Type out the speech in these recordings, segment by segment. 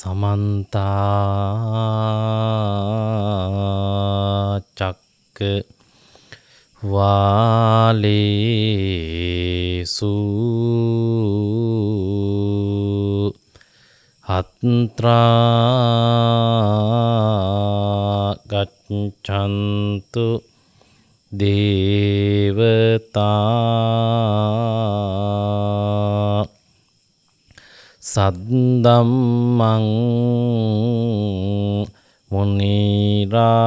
समन्ता चक्रवालेषु अत्रा गच्छन्तु देवता සද්දම්මං මුනි රාජත්ස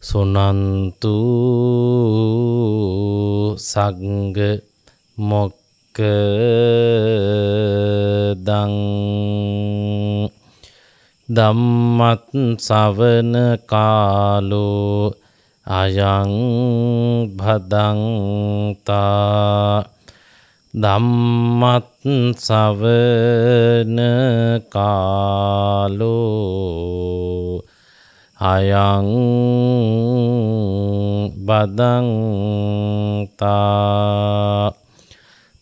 සුනන්තු සංඝ මොක්ඛදං ධම්මත් ශවන කාලෝ අයං භදංතා ධම්මත් ශවන කාලෝ අයං භදංතා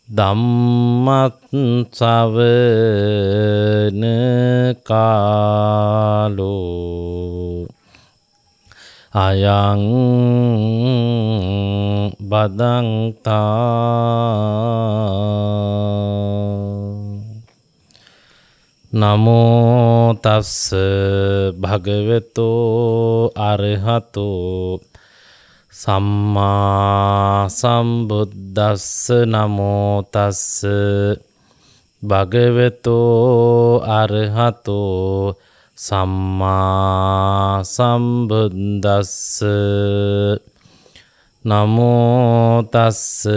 ධම්මත් ශවන කාලෝ අයං බදන්තා නමෝ තස්ස භගවතෝ අරහතෝ සම්මා සම්බුද්දස්ස නමෝ තස්ස භගවතෝ අරහතෝ සම්මා සම්බුද්දස්ස නමෝ තස්ස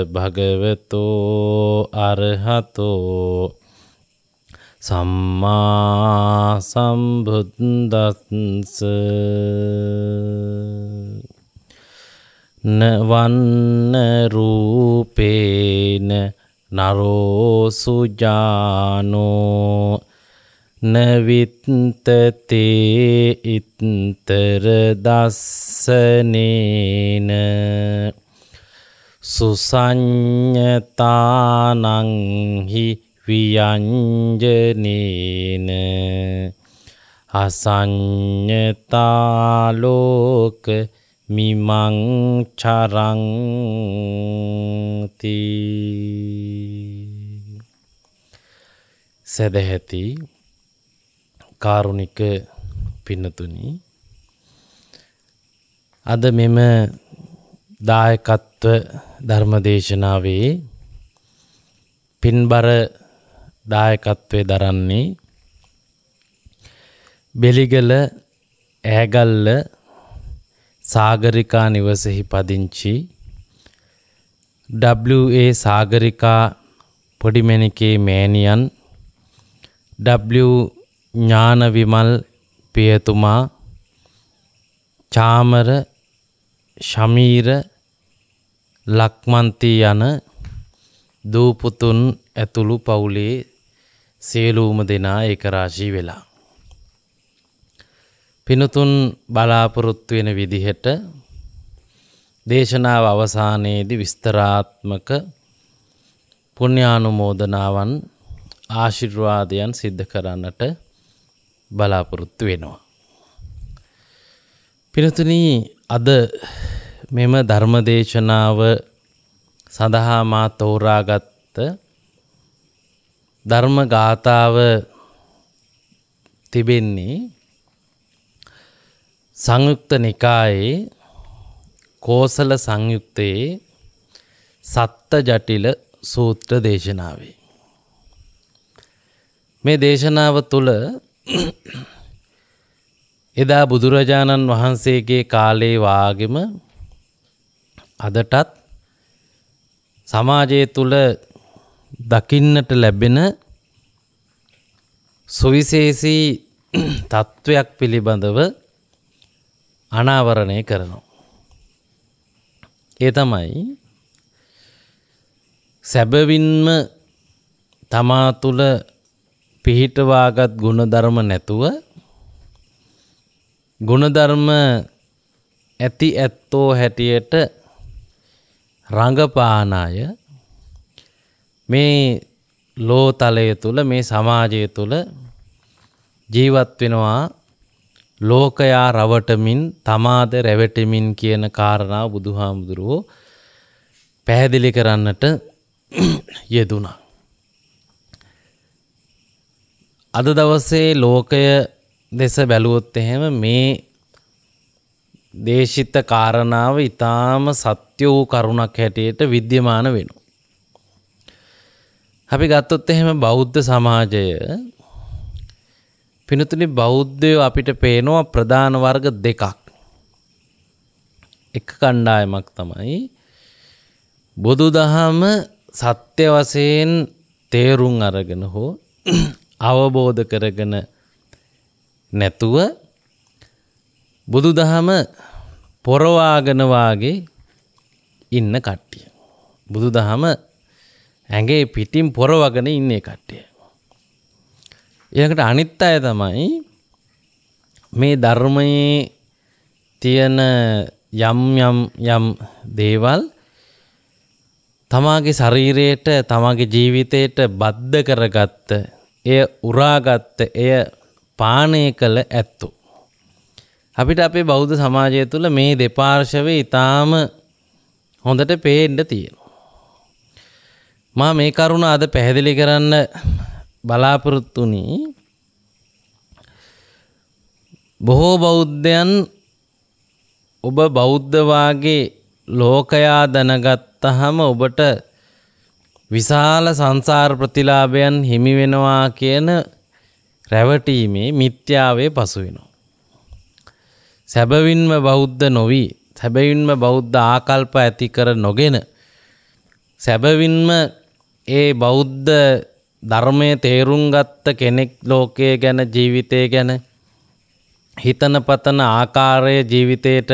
භගවතෝ අරහතෝ සම්මා සම්බුද්දස්ස නවන්න රූපේන නරෝ සුජානෝ නවිත්තතේ ඉත්තර දස්සනේන සුසඤ්ඤතානං හි වියංජනේන අසඤ්ඤතාලෝක මිමං චරන්ති සදහැති කාරුණික පින්නතුනි අද මෙම දායකත්ව ධර්මදේශනාවේ පින්බර දායකත්වයේ දරන්නේ බෙලිගල ඈගල්ල සාගරිකා නිවසෙහි පදිංචි W.A. සාගරිකා පොඩිමැණිකේ මෑණියන් W. ඥාන විමල් පියතුමා චාමර ශමීර ලක්මන්ති යන දූපුතුන් ඇතුළු පවුලේ සියලුම දෙනා ඒකරාශී වෙලා පිනුතුන් බලාපොරොත්තු වෙන විදිහට දේශනාව අවසානයේදී විස්තරාත්මක පුණ්‍යානුමෝදනාවන් ආශිර්වාදයන් සිද්ධ කරන්නට බලාපොරොත්තු වෙනවා. පිනුතුනි අද මෙම ධර්මදේශනාව සඳහා මා තෝරාගත් ධර්ම ගාථාව තිබෙන්නේ සංයුක්ත නිකායේ කෝසල සංයුත්තේ සත්ත ජටිල සූත්‍ර දේශනාවේ. මේ දේශනාව තුළ එදා බුදුරජාණන් වහන්සේගේ කාලේ වාගෙම අදටත් සමාජය තුළ දකින්නට ලැබෙන සුවිශේෂී තත්ත්වයක් පිළිබඳව අනාවරණය කරනවා. ඒ තමයි සැබවින්ම තමා තුළ පිහිටවාගත් ගුණධර්ම නැතුව ගුණධර්ම ඇති ඇත්තෝ හැටියට රඟපාන අය මේ ලෝතලය තුළ මේ සමාජය තුළ ජීවත් වෙනවා ලෝකයා රවටමින් තමාද රැවටමින් කියන කාරණාව බුදුහාමුදුරුවෝ පැහැදිලි කරන්නට යෙදුණා. අද දවසේ ලෝකය දෙස බැලුවොත් එහෙම මේ දේශිත කාරණාව ඊටාම සත්‍ය වූ කරුණක් හැටියට විද්‍යමාන වෙනවා. අපි ගත්තොත් එහෙම බෞද්ධ සමාජය පිනතුනි බෞද්ධයෝ අපිට පේනවා ප්‍රධාන වර්ග දෙකක්. එක කණ්ඩායමක් තමයි බුදුදහම සත්‍ය වශයෙන් තේරුම් අරගෙන හෝ අවබෝධ කරගෙන නැතුව බුදුදහම පොරවාගෙන වාගේ ඉන්න කට්ටිය. බුදුදහම ඇඟේ පිටින් පොරවගෙන ඉන්නේ කට්ටිය. ඊළඟට අනිත් අය තමයි මේ ධර්මයේ තියෙන යම් දේවල් තමාගේ ශරීරයට තමාගේ ජීවිතයට බද්ධ කරගත්ත, එය උරාගත්ත, එය පානය කළ ඇත්තෝ. අපිට අපේ බෞද්ධ සමාජය තුළ මේ දෙපාර්ශවයේ ඊටාම හොඳට පේන්න තියෙනවා. මා මේ කරුණ අද පැහැදිලි කරන්න බලාපොරොත්තු වුණේ බොහෝ බෞද්ධයන් ඔබ බෞද්ධ වාගේ ලෝකයා දැනගත්තහම ඔබට විශාල සංසාර ප්‍රතිලාභයන් හිමි වෙනවා කියන රැවටීමේ මිත්‍යාවේ පසු වෙනවා. සැබවින්ම බෞද්ධ නොවි, සැබවින්ම බෞද්ධ ආකල්ප ඇති කර නොගෙන, සැබවින්ම ඒ බෞද්ධ ධර්මයේ තේරුම් ගත්ත කෙනෙක් ලෝකයේ ගැන, ජීවිතය ගැන හිතන පතන ආකාරය ජීවිතයට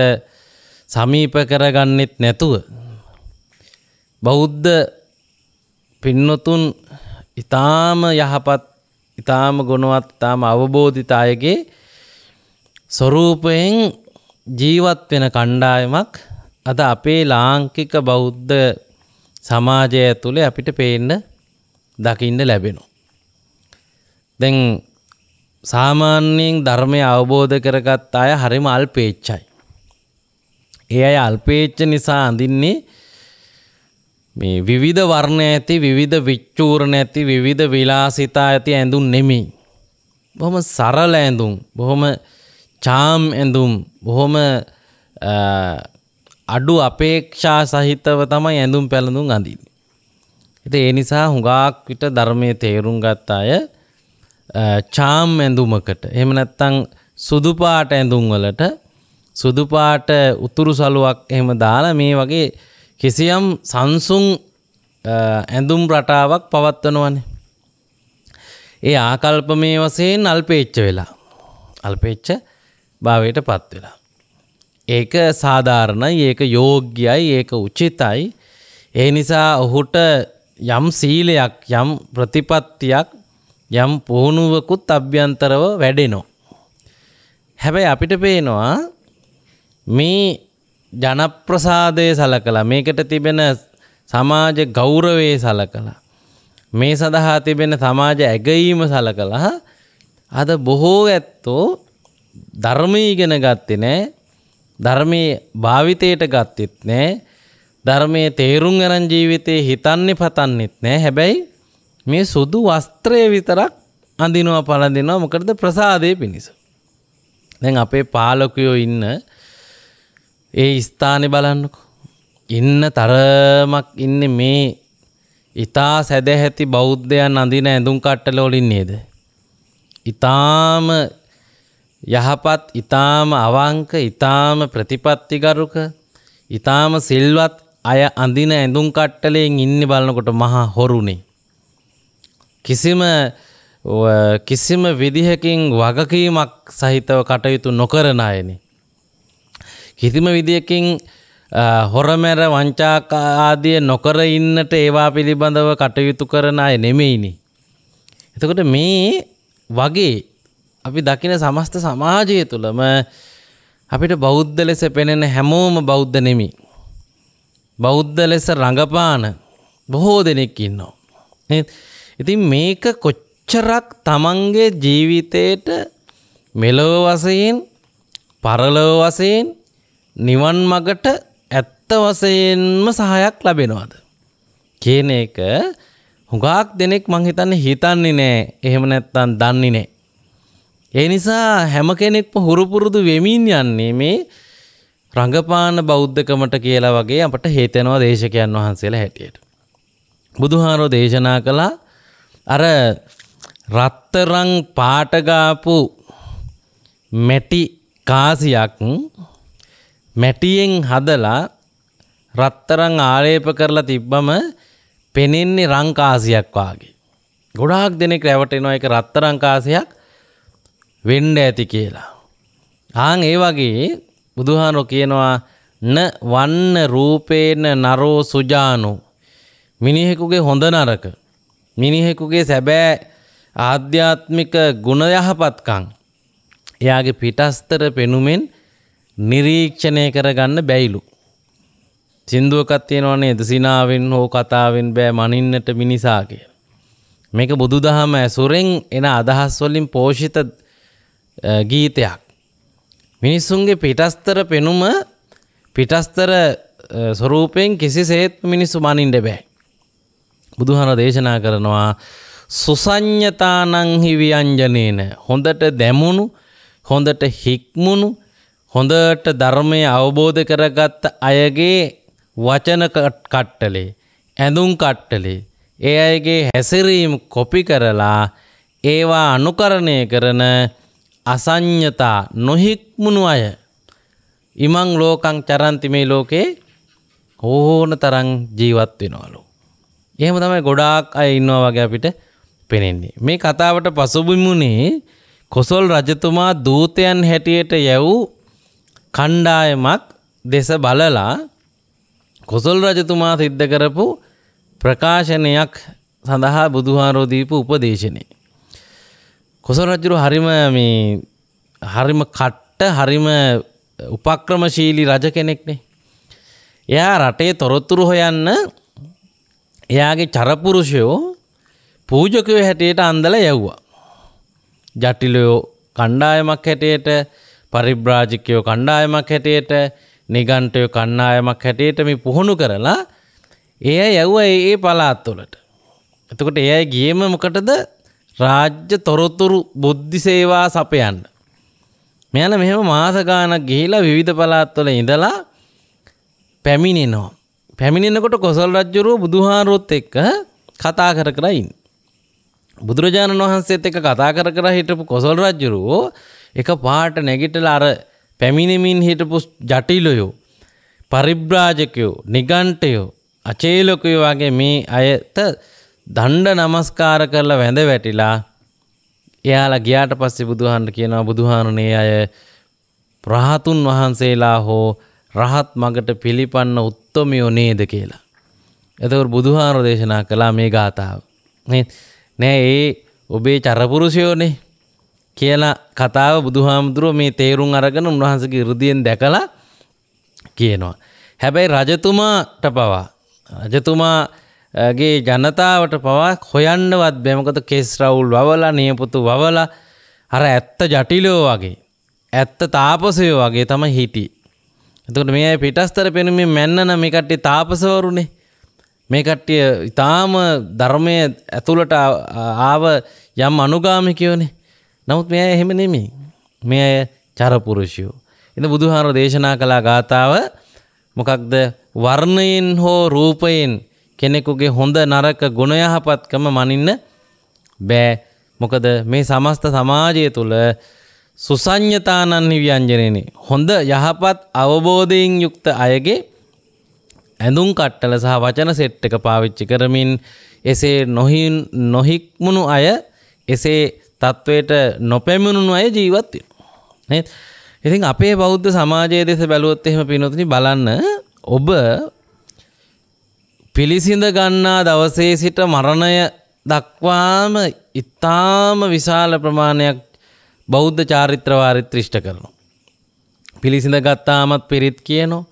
සමීප කරගන්නෙත් නැතුව බෞද්ධ පින්නතුන් ඊටාම යහපත්, ඊටාම ගුණවත්, ඊටාම අවබෝධිත අයගේ ස්වරූපයෙන් ජීවත් වෙන කණ්ඩායමක් අද අපේ ලාංකික බෞද්ධ සමාජය ඇතුලේ අපිට පේන්න දකින්න ලැබෙනවා. දැන් සාමාන්‍යයෙන් ධර්මය අවබෝධ කරගත් අය හරිම අල්පේච්ඡයි. ඒ අය අල්පේච්ඡ නිසා අඳින්නේ මේ විවිධ වර්ණ ඇති, විවිධ විචූර්ණ ඇති, විවිධ විලාසිතා ඇති ඇඳුම් නෙමෙයි. බොහොම සරල ඇඳුම්, බොහොම චාම් ඇඳුම්, බොහොම අඩු අපේක්ෂා සහිතව තමයි ඇඳුම් පැළඳුම් අඳින්නේ. ඉතින් ඒ නිසා හුඟක් විට ධර්මයේ තේරුම් ගත්ත අය චාම් ඇඳුමකට, එහෙම නැත්නම් සුදු පාට ඇඳුම් වලට සුදු පාට උතුරු සලුවක් එහෙම දාලා මේ වගේ කිසියම් සංසුන් ඇඳුම් රටාවක් පවත්වනවනේ. ඒ ආකල්පමේ වශයෙන් අල්පේච්ඡ වෙලා, අල්පේච්ඡ භාවයට පත් වෙලා. ඒක සාධාරණයි, ඒක යෝග්‍යයි, ඒක උචිතයි. ඒ නිසා ඔහුට යම් සීලයක්, යම් ප්‍රතිපත්තියක්, යම් පුහුණුවකුත් අභ්‍යන්තරව වැඩෙනවා. හැබැයි අපිට පේනවා මේ ජනප්‍රසාදය සලකලා, මේකට තිබෙන සමාජ ගෞරවය සලකලා, මේ සඳහා තිබෙන සමාජ ඇගීම සලකලා අද බොහෝ ඇත්තෝ ධර්මය ඉගෙන ගත්තේ නැහැ, ධර්මයේ භාවිතයට ගත්තෙත් නැහැ, ධර්මයේ තේරුම් ගන්න ජීවිතේ හිතන්නේ පතන්නෙත් නැහැ. හැබැයි මේ සුදු වස්ත්‍රය විතරක් අඳිනවා පළඳිනවා, මොකටද? ප්‍රසාදයේ පිණිස. දැන් අපේ පාලකයෝ ඉන්න ඒ ස්ථානේ බලන්නකෝ. ඉන්න තරමක් ඉන්නේ මේ ඊතා සැදැහැති බෞද්ධයන් අඳින ඇඳුම් කට්ටල වලින් නේද? ඊතාම යහපත්, ඊතාම අවංක, ඊතාම ප්‍රතිපත්තිගරුක, ඊතාම සිල්වත් අය අඳින ඇඳුම් කට්ටලෙන් ඉන්නේ බලනකොට මහා හොරුනේ. කිසිම විදිහකින් වගකීමක් සහිතව කටයුතු නොකරන අයනේ. කිසිම විදිහකින් හොරමැර වංචා ආදිය නොකර ඉන්නට ඒවා පිළිබඳව කටයුතු කරන අය නෙමෙයිනේ. එතකොට මේ වගේ අපි දකින සමස්ත සමාජය තුළම අපිට බෞද්ධ ලෙස පෙනෙන හැමෝම බෞද්ධ නෙමෙයි. බෞද්ධ ලෙස රඟපාන බොහෝ දෙනෙක් ඉන්නවා. ඉතින් මේක කොච්චරක් තමන්ගේ ජීවිතේට මෙලොව වශයෙන් පරලොව වශයෙන් නිවන් මගට ඇත්ත වශයෙන්ම සහායක් ලැබෙනවද කියන එක හුඟක් දෙනෙක් මං හිතන්නේ නෑ. එහෙම නැත්තම් දන්නේ නෑ. ඒ නිසා හැම කෙනෙක්ම හුරු පුරුදු වෙමින් යන්නේ මේ රංගපාන බෞද්ධකමට කියලා වගේ අපට හේතෙනවා දේශකයන් වහන්සේලා හැටියට. බුදුහාරෝ දේශනා කළා අර රත්තරන් පාට ගාපු මැටි කාසියක් මැටියෙන් හදලා රත්තරන් ආලේප කරලා තිබ්බම පෙනෙන්නේ රන් කාසියක් වාගේ. ගොඩාක් දෙනෙක් රැවටෙනවා ඒක රත්තරන් කාසියක් වෙන්න ඇති කියලා. ඒ වගේ බුදුහාරෝ කියනවා න වන්න රූපේන නරෝ සුජානෝ. මිනිහෙකුගේ හොඳ නරක, මිනිහෙකුගේ සැබෑ ආධ්‍යාත්මික ගුණ යහපත්කම් එයාගේ පිටස්තර පෙනුමෙන් නිරීක්ෂණය කරගන්න බැයිලු. සින්දුවකක් තියෙනවා නේද? සිනාවෙන් හෝ කතාවෙන් බෑ මනින්නට මිනිසා කියලා. මේක බුදුදහම ඇසුරෙන් එන අදහස් වලින් පෝෂිත ගීතයක්. මිනිසුන්ගේ පිටස්තර පෙනුම පිටස්තර ස්වරූපයෙන් කිසිසේත් මිනිස්සු මනින්න බෑ. බුදුහාම දේශනා කරනවා සුසඤ්ඤතානං හි ව්‍යංජනේන. හොඳට දැමුණු, හොඳට හික්මුණු, හොඳට ධර්මය අවබෝධ කරගත්ත අයගේ වචන කට්ටලේ, ඇඳුම් කට්ටලේ, ඒ අයගේ හැසිරීම කොපි කරලා ඒවා අනුකරණය කරන අසඤ්ඤතා නොහික්මුණු අය ඉමං ලෝකං චරන්ති මේ ලෝකේ ඕන තරම් ජීවත් වෙනවලු. එහෙම තමයි ගොඩාක් අය ඉන්නවා වගේ අපිට පෙනෙන්නේ. මේ කතාවට පසුබිමුනේ කොසල් රජතුමා දූතයන් හැටියට යවූ කණ්ඩායමක් දෙස බලලා කොසල් රජතුමා සිද්ධ කරපු ප්‍රකාශනයක් සඳහා බුදුහාරෝ දීපු උපදේශනේ. කොසල් රජු හරිම හරිම උපක්‍රමශීලී රජ කෙනෙක්නේ. එයා රටේ තොරතුරු හොයන්න එයාගේ චරපුරුෂයෝ පූජකයෝ හැටියට අන්දලා යවුවා. ජටිලයෝ කණ්ඩායමක් හැටියට, පරිබ්‍රාජකයෝ කණ්ඩායමක් හැටියට, නිගණ්ඨයෝ කණ්ඩායමක් හැටියට මේ පුහුණු කරලා ඒ යවුවා ඒ පළාත්වලට. එතකොට ඒ අය ගියේම මොකටද? රාජ්‍ය තොරතුරු බුද්ධි සේවා සපයන්න. මෙයාලා මෙහෙම මාස ගාණක් ගිහිලා විවිධ පළාත්වල ඉඳලා පැමිණෙනවා. පැමිණෙනකොට කොසල් රජුරෝ බුදුහාරොත් එක්ක කතා කර කර ඉන්නේ. බුදුරජාණන් වහන්සේත් එක්ක කතා කර කර හිටපු කොසල් රජුරෝ එක පාට නැගිටලා අර පැමිණෙමින් හිටපු ජටිලයෝ, පරිබ්‍රාජකයෝ, නිගණ්ඨයෝ, අචේලකයෝ වගේ මේ අයට දණ්ඩ නමස්කාර කරලා වැඳ වැටිලා එයාලා ගියාට පස්සේ බුදුහාරට කියනවා බුදුහාරනේ අය රහතුන් වහන්සේලා හෝ රහත් මගට පිළිපන්න උත්තමයෝ නේද කියලා. එතකොට බුදුහාරෝ දේශනා කළා මේ ගාථාව. නෑ ඒ ඔබේ චරපුරුෂයෝනේ කියලා කතාව බුදුහාමුදුරුවෝ මේ තේරුම් අරගෙන උන්වහන්සේගේ හෘදයෙන් දැකලා කියනවා. හැබැයි රජතුමාට පවා රජතුමාගේ ජනතාවට පවා හොයන්නවත් බෑ. මොකද කෙස් රවුල් වවලා, නියපොතු වවලා අර ඇත්ත ජටිලෝ වගේ, ඇත්ත තාපසයෝ වගේ තමයි හිටියේ. එතකොට මේ අය පිටස්තර පෙනුමින් මැන්නන මේ කට්ටිය තාපසවරුනේ. මේ කට්ටිය ඊටාම ධර්මයේ ඇතුළට ආව යම් අනුගාමිකයෝනේ. නමුත් මේ අය එහෙම නෙමෙයි. මේ අය චරපුරුෂයෝ. ඉතින් බුදුහාරෝ දේශනා කළා ගාතාව මොකක්ද? වර්ණයෙන් හෝ රූපයෙන් කෙනෙකුගේ හොඳ නරක ගුණ යහපත්කම මනින්න බෑ. මොකද මේ සමස්ත සමාජය තුළ සුසඤ්ඤතානන්හි ව්‍යංජනේනේ හොඳ යහපත් අවබෝධයෙන් යුක්ත අයගේ ඇඳුම් කට්ටල සහ වචන සෙට් එක පාවිච්චි කරමින් එසේ නොහික්මුණු අය එසේ තත්වයට නොපැමිණුණු අය ජීවත් වෙනවා නේද? ඉතින් අපේ බෞද්ධ සමාජයේ දෙස බැලුවොත් එහෙම පිනොතුනි බලන්න ඔබ පිළිසිඳ ගන්නා දවසේ සිට මරණය දක්වාම ඊටාම විශාල ප්‍රමාණයක් බෞද්ධ චාරිත්‍ර වාරිත්‍ර ඉෂ්ට කරනවා. පිළිසිඳ ගත්තාමත් පිරිත් කියනවා.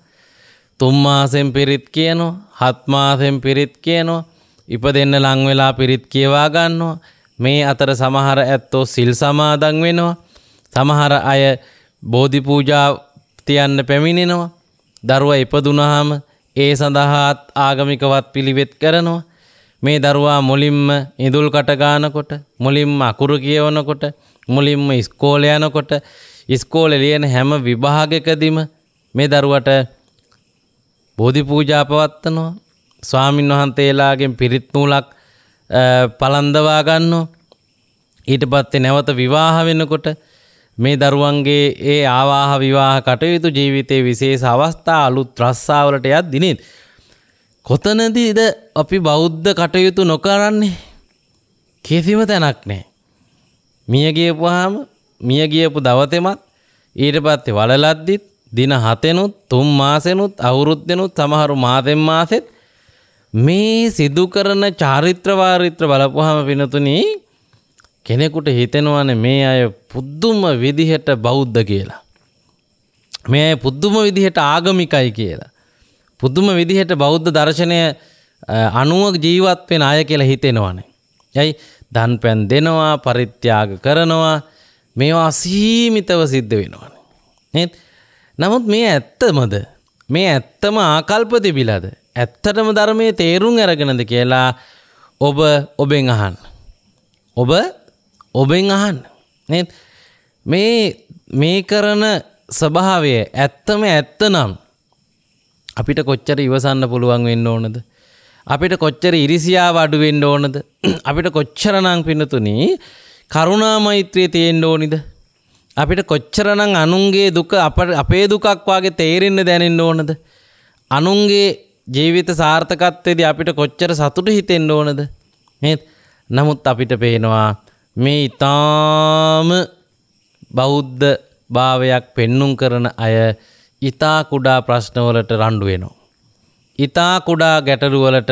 3 මාසෙන් පිරිත් කියනවා. 7 මාසෙන් පිරිත් කියනවා. ඉපදෙන්න ලං වෙලා පිරිත් කියවා ගන්නවා. මේ අතර සමහර ඇත්තෝ සිල් සමාදන් වෙනවා. සමහර අය බෝධි පූජා තියන්න පැමිණෙනවා. දරුවා ඉපදුනහම ඒ සඳහාත් ආගමිකවත් පිළිවෙත් කරනවා. මේ දරුවා මුලින්ම ඉඳුල් කට ගන්නකොට, මුලින්ම අකුරු කියවනකොට, මුලින්ම ඉස්කෝලේ යනකොට, ඉස්කෝලේ ලියන හැම විභාගයකදීම මේ දරුවට බෝධි පූජා පවත්වනවා. ස්වාමින් වහන්සේලාගෙන් පිරිත් නූලක් පලන්දවා ගන්නවා. ඊට පස්සේ නැවත විවාහ වෙනකොට මේ දරුවන්ගේ ඒ ආවාහ විවාහ කටයුතු ජීවිතයේ විශේෂ අවස්ථා අලුත් රස්සාවලට යද්දී නේද? කොතනදීද අපි බෞද්ධ කටයුතු නොකරන්නේ? කිසිම තැනක් නැහැ. මිය ගියපුවාම මිය ගියපු දවතෙමත් ඊට පස්සේ වලලද්දිත් දින 7ෙනුත් 3 මාසෙනුත් අවුරුද්දෙනුත් සමහරු මාසෙන් මාසෙත් මේ සිදු කරන චාරිත්‍ර වාරිත්‍ර බලපුවාම පිනතුනි කෙනෙකුට හිතෙනවානේ මේ අය පුදුම විදිහට බෞද්ධ කියලා. මේ අය පුදුම විදිහට ආගමිකයි කියලා. පුදුම විදිහට බෞද්ධ දර්ශනය අනුව ජීවත් වෙන අය කියලා හිතෙනවානේ. යයි දන් පැන් දෙනවා, පරිත්‍යාග කරනවා, මේවා අසීමිතව සිද්ධ වෙනවානේ. නේද? නමුත් මේ ඇත්තමද? මේ ඇත්තම ආකල්ප තිබිලාද? ඇත්තටම ධර්මයේ තේරුම් අරගෙනද කියලා ඔබෙන් අහන්න. ඔබෙන් අහන්න. නේද? මේ කරන ස්වභාවය ඇත්තම ඇත්තනම් අපිට කොච්චර ඉවසන්න පුළුවන් වෙන්න ඕනද? අපිට කොච්චර ඉරිසියාව අඩු වෙන්න ඕනද? අපිට කොච්චරනම් පිනතුනි කරුණා මෛත්‍රිය තියෙන්න ඕනිද? අපිට කොච්චරනම් අනුන්ගේ දුක අපේ දුකක් වාගේ තේරෙන්න දැනෙන්න ඕනද? අනුන්ගේ ජීවිත සාර්ථකත්වයේදී අපිට කොච්චර සතුටු හිතෙන්න ඕනද? නේද? නමුත් අපිට පේනවා මේ ඊටාම බෞද්ධ භාවයක් පෙන්눔 කරන අය ඊතා කුඩා ප්‍රශ්නවලට රණ්ඩු වෙනවා. ඊතා කුඩා ගැටලුවලට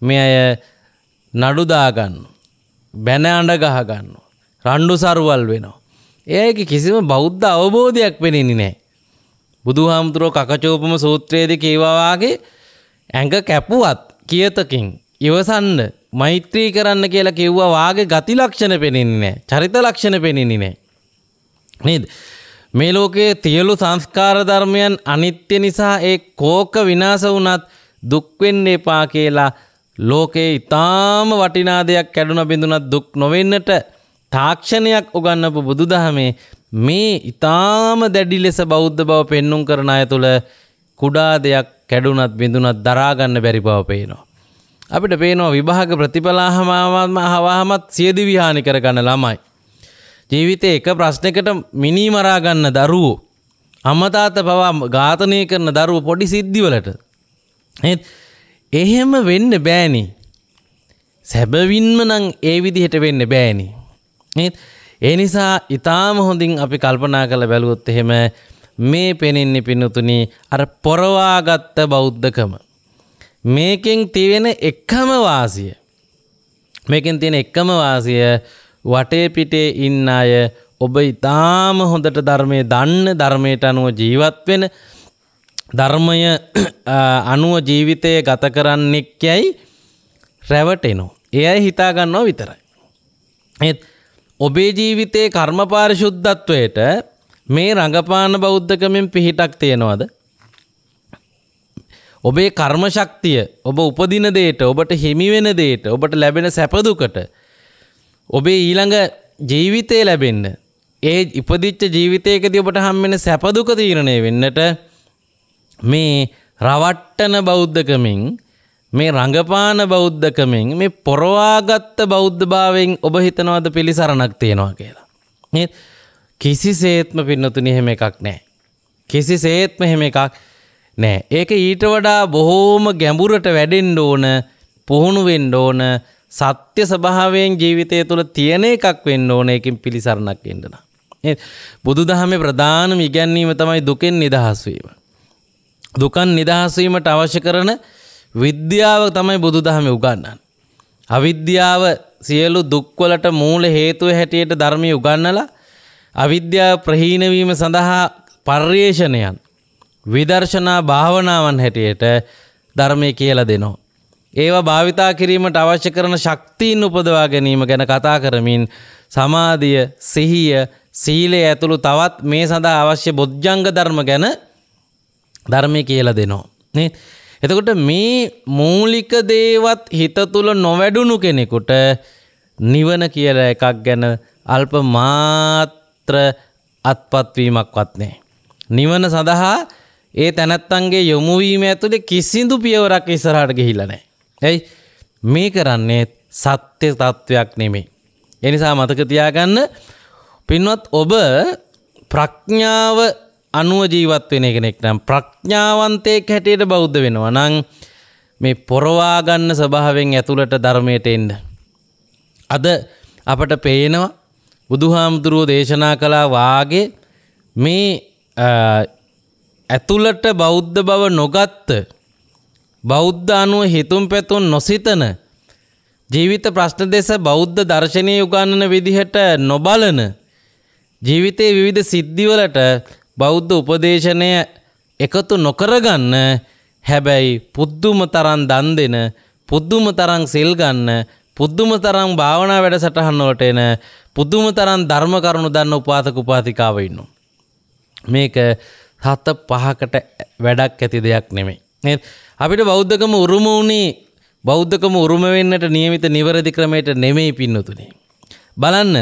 මේ අය නඩු දා ගන්නවා. බැන අඬ ගහ ගන්නවා. රණ්ඩු සරුවල් වෙනවා. එයාගේ කිසිම බෞද්ධ අවබෝධයක් වෙන්නේ නැහැ. බුදුහාමුදුරුවෝ කකචෝපම සූත්‍රයේදී කියවා වාගේ ඇඟ කැපුවත් කියතකින් ඉවසන්න මෛත්‍රී කරන්න කියලා කිව්වා වාගේ ගති ලක්ෂණ පෙනෙන්නේ නැහැ. චරිත ලක්ෂණ පෙනෙන්නේ නැහැ. නේද? මේ ලෝකයේ තියලු සංස්කාර ධර්මයන් අනිත්‍ය නිසා ඒ කෝක විනාශ වුණත් දුක් වෙන්න එපා කියලා ලෝකේ ඊටාම වටිනා දෙයක් කැඩුන බිඳුනත් දුක් නොවෙන්නට තාක්ෂණයක් උගන්වපු බුදුදහමේ මේ ඊටාම දැඩි ලෙස බෞද්ධ බව පෙන්눔 කරන අය තුළ කුඩා දෙයක් කැඩුනත් බිඳුනත් දරා ගන්න බැරි බව පේනවා. අපිට පේනවා විභාග ප්‍රතිඵලවමත් සියදි විහානි කර ගන්න ළමයි. ජීවිතේ එක ප්‍රශ්නයකට මිනී මරා ගන්න දරුවෝ, අම්මා තාත්තා පවා ඝාතනය කරන දරුවෝ පොඩි සිද්ධිවලට. නේද? එහෙම වෙන්න බෑනේ. සැබවින්ම නම් ඒ විදිහට වෙන්න බෑනේ. නේද? ඒ නිසා ඊටාම හොඳින් අපි කල්පනා කරලා බැලුවොත් එහෙම මේ පෙනෙන්නේ පින්තුනි අර පොරවාගත්ත බෞද්ධකම. මේකෙන් තියෙන එකම වාසිය වටේ පිටේ ඉන්න අය ඔබ ඊටාම හොඳට ධර්මයේ දන්න, ධර්මයට අනුව ජීවත් වෙන, ධර්මය අනුව ජීවිතය ගත කරන්නෙක් යයි රැවටෙනවා. ඒ අය හිතා ගන්නවා විතරයි. ඒත් ඔබේ ජීවිතයේ කර්ම පාරිශුද්ධත්වයට මේ රඟපාන බෞද්ධකමෙන් පිහිටක් තියෙනවද? ඔබේ කර්ම ශක්තිය, ඔබ උපදින දෙයට, ඔබට හිමි වෙන දෙයට, ඔබට ලැබෙන සැප දුකට, ඔබේ ඊළඟ ජීවිතේ ලැබෙන්න, ඒ ඉපදිච්ච ජීවිතයකදී ඔබට හම්බෙන සැප දුක තීරණය වෙන්නට මේ රවට්ටන බෞද්ධකමින් මේ රංගපාන බෞද්ධකමින් මේ පොරවාගත්ත බෞද්ධභාවයෙන් ඔබ හිතනවද පිළිසරණක් තියෙනවා කියලා? නේද? කිසිසේත්ම පින්නතුනි එහෙම එකක් නැහැ. කිසිසේත්ම එහෙම එකක් නැහැ. ඒක ඊට වඩා බොහෝම ගැඹුරට වැඩෙන්න ඕන, පුහුණු වෙන්න ඕන, සත්‍ය ස්වභාවයෙන් ජීවිතය තුළ තියෙන එකක් වෙන්න ඕන. ඒකෙන් පිළිසරණක් එන්න නම්. නේද? බුදුදහමේ ප්‍රධානම ඉගැන්වීම තමයි දුකෙන් නිදහස් වීම. දුකෙන් නිදහස් වීමට අවශ්‍ය කරන විද්‍යාව තමයි බුදුදහමේ උගන්වන්නේ. අවිද්‍යාව සියලු දුක්වලට මූල හේතුව හැටියට ධර්මයේ උගන්වලා අවිද්‍යාව ප්‍රහීන වීම සඳහා පර්යේෂණයන් විදර්ශනා භාවනාවන් හැටියට ධර්මයේ කියලා දෙනවා. ඒවා භාවිතා කිරීමට අවශ්‍ය කරන ශක්තියින් උපදවා ගැනීම ගැන කතා කරමින් සමාධිය, සිහිය, සීලය ඇතුළු තවත් මේ සඳහා අවශ්‍ය බොජ්ජංග ධර්ම ගැන ධර්මයේ කියලා දෙනවා. නේ? එතකොට මේ මූලික දේවත් හිත තුළ නොවැඩුණු කෙනෙකුට නිවන කියලා එකක් ගැන අල්ප මාත්‍ර අත්පත්වීමක්වත් නැහැ. නිවන සඳහා ඒ තැනැත්තන්ගේ යොමු වීම ඇතුලේ කිසිදු පියවරක් ඉස්සරහට ගිහිල්ලා නැහැ. එයි මේ කරන්නේ සත්‍ය තත්වයක් නෙමෙයි. ඒ නිසා මතක තියාගන්න පින්වත් ඔබ ප්‍රඥාව අනුව ජීවත් වෙන කෙනෙක් නම් ප්‍රඥාවන්තයෙක් හැටියට බෞද්ධ වෙනවා නම් මේ පොරවා ගන්න ස්වභාවයෙන් ඇතුළට ධර්මයට එන්න. අද අපට පේනවා බුදුහාමුදුරුවෝ දේශනා කළා වාගේ මේ ඇතුළට බෞද්ධ බව නොගත්ත බෞද්ධ අනුව හිතුම් පැතුම් නොසිතන ජීවිත ප්‍රශ්න දෙස බෞද්ධ දර්ශනය උගන්වන විදිහට නොබලන ජීවිතයේ විවිධ සිද්ධිවලට බෞද්ධ උපදේශනය එකතු නොකරගන්න හැබැයි පුදුම තරම් දන් දෙන පුදුම තරම් සෙල් ගන්න පුදුම තරම් භාවනා වැඩසටහන් වලට එන පුදුම තරම් ධර්ම කරුණු දන්න උපාසක උපාසිකාව ඉන්නවා. මේක හත පහකට වැඩක් ඇති දෙයක් නෙමෙයි. නේද? අපිට බෞද්ධකම උරුම වුණේ බෞද්ධකම උරුම වෙන්නට නියමිත නිවැරදි ක්‍රමයට නෙමෙයි පින්නතුනේ. බලන්න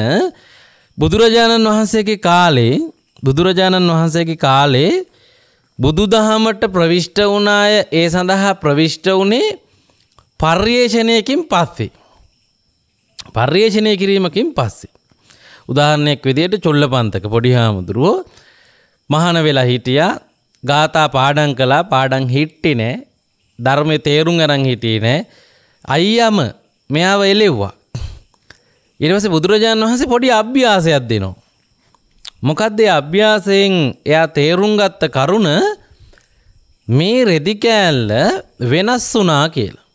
බුදුරජාණන් වහන්සේගේ කාලේ බුදුදහමට ප්‍රවිෂ්ඨ වුණ අය ඒ සඳහා ප්‍රවිෂ්ඨ වුණේ පර්යේෂණයකින් පස්සේ. පර්යේෂණය කිරීමකින් පස්සේ. උදාහරණයක් විදිහට චොල්ලපන්තක පොඩි හාමුදුරුවෝ මහාන වෙලා හිටියා, ගාථා පාඩම් කළා, පාඩම් හිටියේ නෑ, ධර්මයේ තේරුම් අරන් හිටියේ නෑ. අයියම මෙයාව එලෙව්වා. ඊට පස්සේ බුදුරජාණන් වහන්සේ පොඩි අභ්‍යාසයක් දෙනවා. මොකද්ද ඒ අභ්‍යාසයෙන් එයා තේරුම් ගත්ත කරුණ? මේ රෙදි කෑල්ල වෙනස් වුණා කියලා.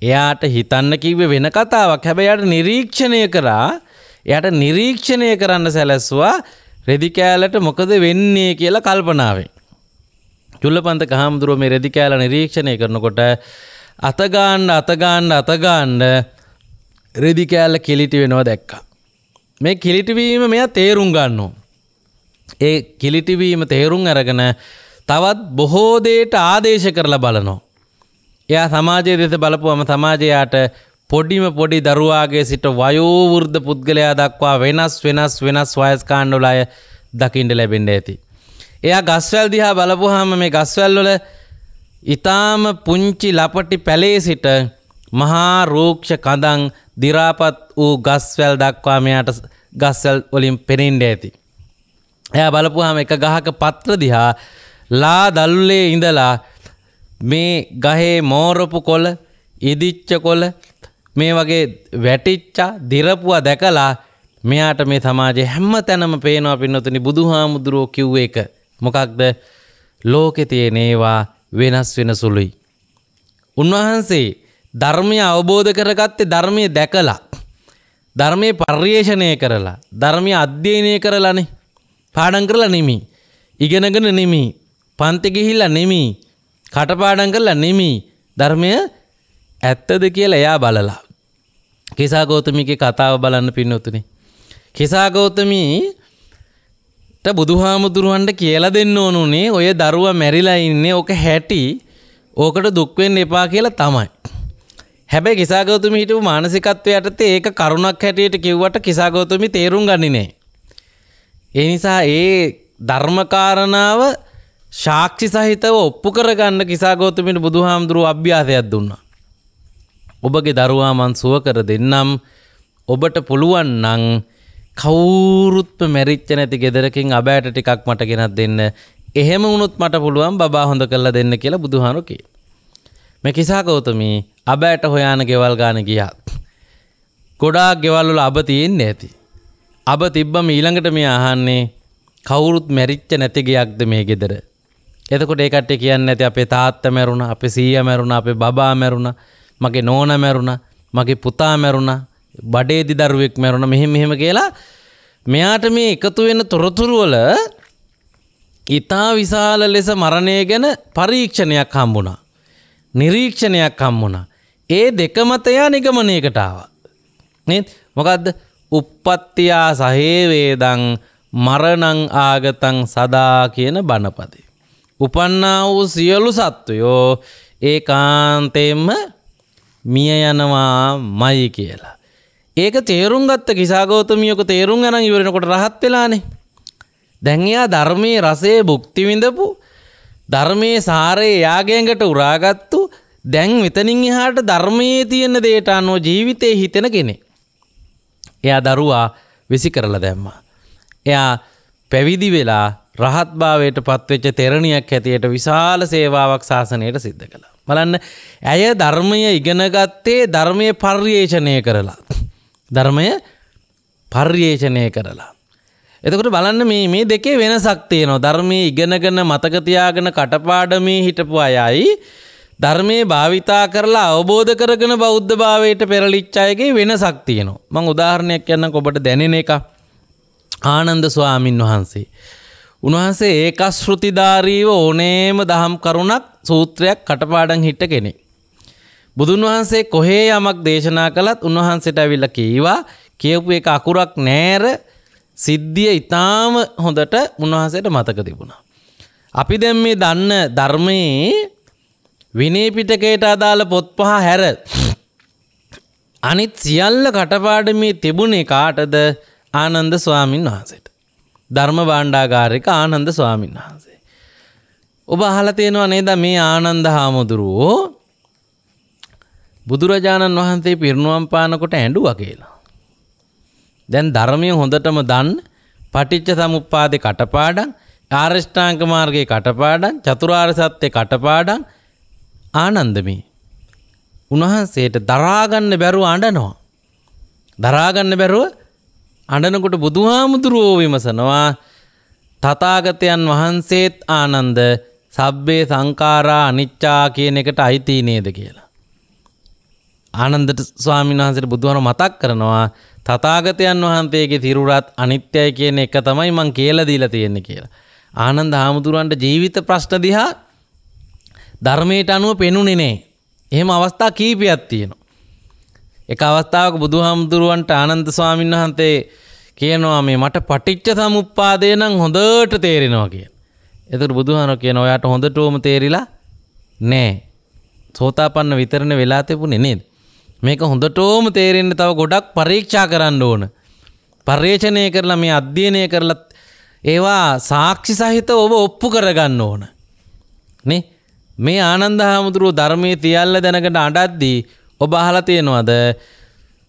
එයාට හිතන්න කිව්වේ වෙන කතාවක්. හැබැයි එයාට නිරීක්ෂණය කරන්න සැලැස්සුවා රෙදි කෑල්ලට මොකද වෙන්නේ කියලා කල්පනාවෙන්. චුල්ලපන්තක හාමුදුරුවෝ මේ රෙදි කෑල්ල නිරීක්ෂණය කරනකොට අත ගන්න රෙදි කෑල්ල කිලිටි වෙනවා දැක්කා. මේ කිලිටිවීම මෙයා තේරුම් ගන්නවා. ඒ කිලිටිවීම තේරුම් අරගෙන තවත් බොහෝ දේට ආදේශ කරලා බලනවා. එයා සමාජයේ දෙස බලපුවම සමාජයට පොඩි දරුවාගේ සිට වයෝවෘද්ධ පුද්ගලයා දක්වා වෙනස් වයස් කාණ්ඩවල අය දකින්න ලැබෙන්න ඇති. එයා ගස්වැල් දිහා බලපුවාම මේ ගස්වැල් වල ඊටාම පුංචි ලපටි පැලේ සිට මහා රෝක්ෂ කඳන් දි รา පත් වූ ගස්වැල් දක්වා මෙයාට ගස්වැල් වලින් පෙනෙන්න ඇති. එයා බලපුවාම එක ගහක පත්‍ර දිහා ලා දල්ලේ ඉඳලා මේ ගහේ මෝරපු කොළ, ඉදිච්ච කොළ මේ වගේ වැටිච්ච දිරපුවා දැකලා මෙයාට මේ සමාජයේ හැම තැනම පේනවා පින්නතුනි බුදුහාමුදුරුවෝ කිව්ව එක. මොකක්ද? ලෝකේ තියෙන ඒවා වෙනස් වෙන සුළුයි. උන්වහන්සේ ධර්මය අවබෝධ කරගත්තේ ධර්මයේ දැකලා, ධර්මයේ පරිශ්‍රණය කරලා, ධර්මයේ අධ්‍යයනය කරලානේ. පාඩම් කරලා නෙමෙයි, ඉගෙනගෙන නෙමෙයි, පන්ති ගිහිල්ලා නෙමෙයි, කටපාඩම් කරලා නෙමෙයි. ධර්මය ඇත්තද කියලා එයා බලලා. කිසා ගෞතමීගේ කතාව බලන්න පින්නතුනේ. කිසා ගෞතමීට බුදුහාමුදුරුවන්ට කියලා දෙන්න ඕනුනේ ඔය දරුවා මැරිලා ඉන්නේ ඕක හැටි, ඕකට දුක් වෙන්න එපා කියලා තමයි. හැබැයි කිසා ගෞතමී හිටපු මානසිකත්වයට යටතේ ඒක කරුණක් හැටියට කිව්වට කිසා ගෞතමී තේරුම් ගන්නේ නැහැ. ඒ නිසා ඒ ධර්ම කාරණාව සාක්ෂි සහිතව ඔප්පු කරගන්න කිසා ගෞතමීට බුදුහාමුදුරුවෝ අභ්‍යාසයක් දුන්නා. ඔබගේ දරුවා මං සුව කර දෙන්නම්. ඔබට පුළුවන් නම් කවුරුත්ම මැරිච්ච නැති ගෙදරකින් අබෑට ටිකක් මට ගෙනත් දෙන්න. එහෙම වුණොත් මට පුළුවන් බබා හොඳ කරලා දෙන්න කියලා බුදුහාමුදුරුවෝ කිව්වා. මේ කිසා ගෞතමී අබෑට හොයාන ගෙවල් ගාන ගියා. ගොඩාක් ගෙවල් වල අබ තියෙන්නේ නැති. අබ තිබ්බම ඊළඟට මේ අහන්නේ කවුරුත් මැරිච්ච නැති ගියක්ද මේ ගෙදර. එතකොට ඒ කට්ටිය කියන්නේ නැති අපේ තාත්තා මැරුණා, අපේ සීයා මැරුණා, අපේ බබා මැරුණා, මගේ නෝනා මැරුණා, මගේ පුතා මැරුණා, බඩේදි දරුවෙක් මැරුණා, මෙහෙම කියලා මෙයාට මේ එකතු වෙන තොරතුරු වල ඊටා විශාල ලෙස මරණය ගැන පරීක්ෂණයක් හම්බුණා. නිරීක්ෂණයක් හම්බුණා. ඒ දෙක මත යා නිගමනයකට ආවා. නේද? මොකද්ද? uppattiya sahe vedang මරණං ආගතං සදා කියන බණපදේ. උපන්නා වූ සියලු සත්වයෝ ඒකාන්තයෙන්ම මිය යනවාමයි කියලා. ඒක තේරුම් ගත්ත කිසා ගෞතමියක තේරුම් ගන්න ඉවරනකොට රහත් වෙලානේ. දැන් එයා ධර්මයේ රසයේ භුක්ති විඳපු ධර්මයේ සාරේ යාගයකට උරාගත්තු දැන් මෙතනින් එහාට ධර්මයේ තියෙන දේට අනුව ජීවිතේ හිතෙන කෙනෙක්. එයා දරුවා විසි කරලා දැම්මා. එයා පැවිදි වෙලා රහත් භාවයට පත්වෙච්ච තෙරණියක් හැටියට විශාල සේවාවක් ශාසනයට සිද්ධ කළා. බලන්න ඇය ධර්මය ඉගෙන ගත්තේ ධර්මයේ පරිේෂණය කරලා. ධර්මය පරිේෂණය කරලා. එතකොට බලන්න මේ දෙකේ වෙනසක් තියෙනවා. ධර්මයේ ඉගෙනගෙන මතක තියාගෙන කටපාඩමේ හිටපු අයයි ධර්මයේ භාවිතා කරලා අවබෝධ කරගෙන බෞද්ධ භාවයට පෙරලිච්ච අයගේ වෙනසක් තියෙනවා. මම උදාහරණයක් කියන්නම් ඔබට දැනෙන එක. ආනන්ද ස්වාමින් වහන්සේ. උන්වහන්සේ ඒකශ්‍රුතිධාරීව ඕනෑම දහම් කරුණක් සූත්‍රයක් කටපාඩම් හිට කෙනෙක්. බුදුන් වහන්සේ කොහේ යමක් දේශනා කළත් උන්වහන්සේට ඇවිල්ලා කීවා කියපු එක අකුරක් නෑර සිද්ධිය ඊටාම හොඳට උන්වහන්සේට මතක තිබුණා. අපි දැන් මේ දන්න ධර්මයේ විනය පිටකයට අදාළ පොත් පහ හැර අනිත් සියල්ල කටපාඩමේ තිබුණේ කාටද? ආනන්ද ස්වාමීන් වහන්සේට. ධර්ම භාණ්ඩාගාරික ආනන්ද ස්වාමීන් වහන්සේ. ඔබ අහලා තියෙනව නේද මේ ආනන්ද හාමුදුරුවෝ බුදුරජාණන් වහන්සේ පිරිනුවම් පානකොට ඇඬුවා කියලා. දැන් ධර්මයේ හොඳටම දන්න පටිච්ච සමුප්පාදේ කටපාඩම්, ආරෂ්ඨාංග මාර්ගයේ කටපාඩම්, චතුරාර්ය සත්‍ය කටපාඩම් ආනන්දමේ. උන්වහන්සේට දරා ගන්න බැරුව අඬනවා. දරා ගන්න බැරුව අඬනකොට බුදුහාමුදුරුවෝ විමසනවා තථාගතයන් වහන්සේත් ආනන්ද සබ්බේ සංඛාරා අනිච්චා කියන එකට අයිති නේද කියලා. ආනන්ද ස්වාමීන් වහන්සේට බුදුහාමුදුරුවෝ මතක් කරනවා තථාගතයන් වහන්සේගේ තිරුරත් අනිත්‍යයි කියන එක තමයි මං කියලා දීලා තියෙන්නේ කියලා. ආනන්ද හාමුදුරුවන්ට ජීවිත ප්‍රශ්න දිහා ධර්මයට අනුව පෙනුනේ නෑ. එහෙම අවස්ථා කීපයක් තියෙනවා. එක අවස්ථාවක බුදුහාමුදුරුවන්ට ආනන්ද ස්වාමීන් වහන්සේ කියනවා මේ මට පටිච්ච සමුප්පාදේ නම් හොඳට තේරෙනවා කියලා. එතකොට බුදුහාමුදුරුවෝ කියනවා ඔයාට හොඳටම තේරිලා නෑ. සෝතාපන්න විතරනේ වෙලා තිබුණේ නේද? මේක හොඳටම තේරෙන්න තව ගොඩක් පරීක්ෂා කරන්න ඕන. පරිේෂණය කරලා මේ අධ්‍යයනය කරලා ඒවා සාක්ෂි සහිත ඔබ ඔප්පු කරගන්න ඕන. නේ? මේ ආනන්ද හාමුදුරුවෝ ධර්මයේ තියල්ල දැනගෙන අඬද්දී ඔබ අහලා තියෙනවද